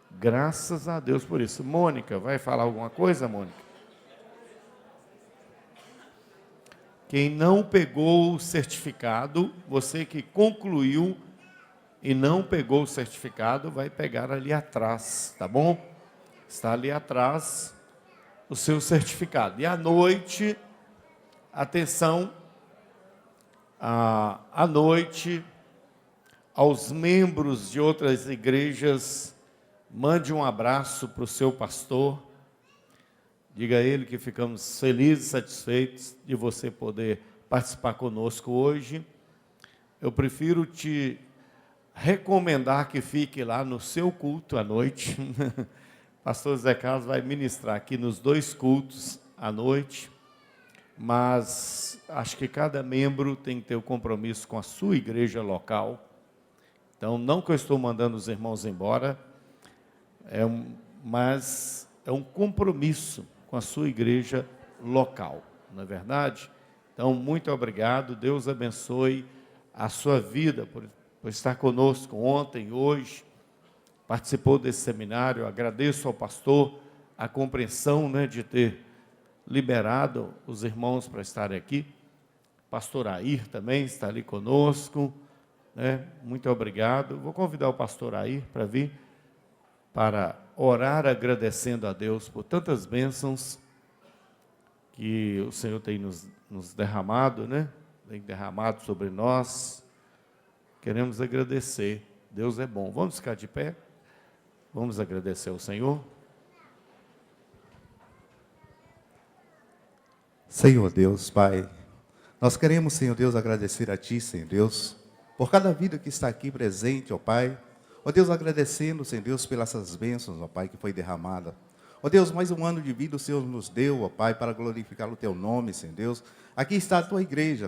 Graças a Deus por isso. Mônica, vai falar alguma coisa, Mônica? Quem não pegou o certificado, você que concluiu e não pegou o certificado, vai pegar ali atrás, tá bom? Está ali atrás o seu certificado. E à noite, atenção, à noite, aos membros de outras igrejas, mande um abraço para o seu pastor, diga a ele que ficamos felizes e satisfeitos de você poder participar conosco hoje. Eu prefiro te recomendar que fique lá no seu culto à noite. Pastor Zé Carlos vai ministrar aqui nos 2 cultos à noite, mas acho que cada membro tem que ter o compromisso com a sua igreja local. Então, não que eu estou mandando os irmãos embora, mas é um compromisso com a sua igreja local, não é verdade? Então, muito obrigado, Deus abençoe a sua vida por estar conosco ontem, hoje, participou desse seminário. Eu agradeço ao pastor a compreensão, né, de ter liberado os irmãos para estarem aqui. Pastor Air também está ali conosco, né? Muito obrigado. Vou convidar o pastor Air para vir, para orar agradecendo a Deus por tantas bênçãos que o Senhor tem nos derramado, né? Tem derramado sobre nós. Queremos agradecer. Deus é bom. Vamos ficar de pé? Vamos agradecer ao Senhor. Senhor Deus, Pai, nós queremos, Senhor Deus, agradecer a Ti, Senhor Deus, por cada vida que está aqui presente, ó Pai. Ó Deus, agradecendo, Senhor Deus, pelas essas bênçãos, ó Pai, que foi derramada. Ó Deus, mais um ano de vida o Senhor nos deu, ó Pai, para glorificar o Teu nome, Senhor Deus. Aqui está a Tua igreja,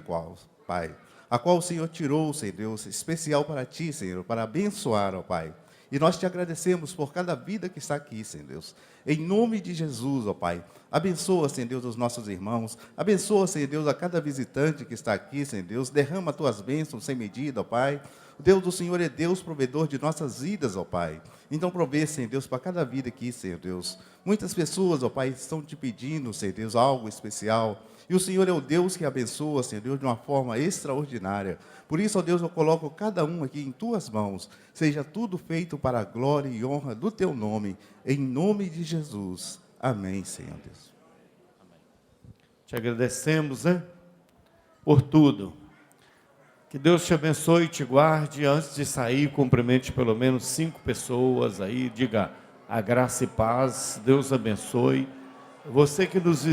Pai, a qual o Senhor tirou, Senhor Deus, especial para Ti, Senhor, para abençoar, ó Pai. E nós Te agradecemos por cada vida que está aqui, Senhor Deus. Em nome de Jesus, ó Pai. Abençoa, Senhor Deus, os nossos irmãos. Abençoa, Senhor Deus, a cada visitante que está aqui, Senhor Deus. Derrama Tuas bênçãos sem medida, ó Pai. O Deus do Senhor é Deus, provedor de nossas vidas, ó Pai. Então provê, Senhor Deus, para cada vida aqui, Senhor Deus. Muitas pessoas, ó Pai, estão Te pedindo, Senhor Deus, algo especial. E o Senhor é o Deus que abençoa, Senhor Deus, de uma forma extraordinária. Por isso, ó Deus, eu coloco cada um aqui em Tuas mãos. Seja tudo feito para a glória e honra do Teu nome. Em nome de Jesus. Amém, Senhor Deus. Te agradecemos, né? Por tudo. Que Deus te abençoe e te guarde. Antes de sair, cumprimente pelo menos 5 pessoas aí. Diga a graça e paz. Deus abençoe. Você que nos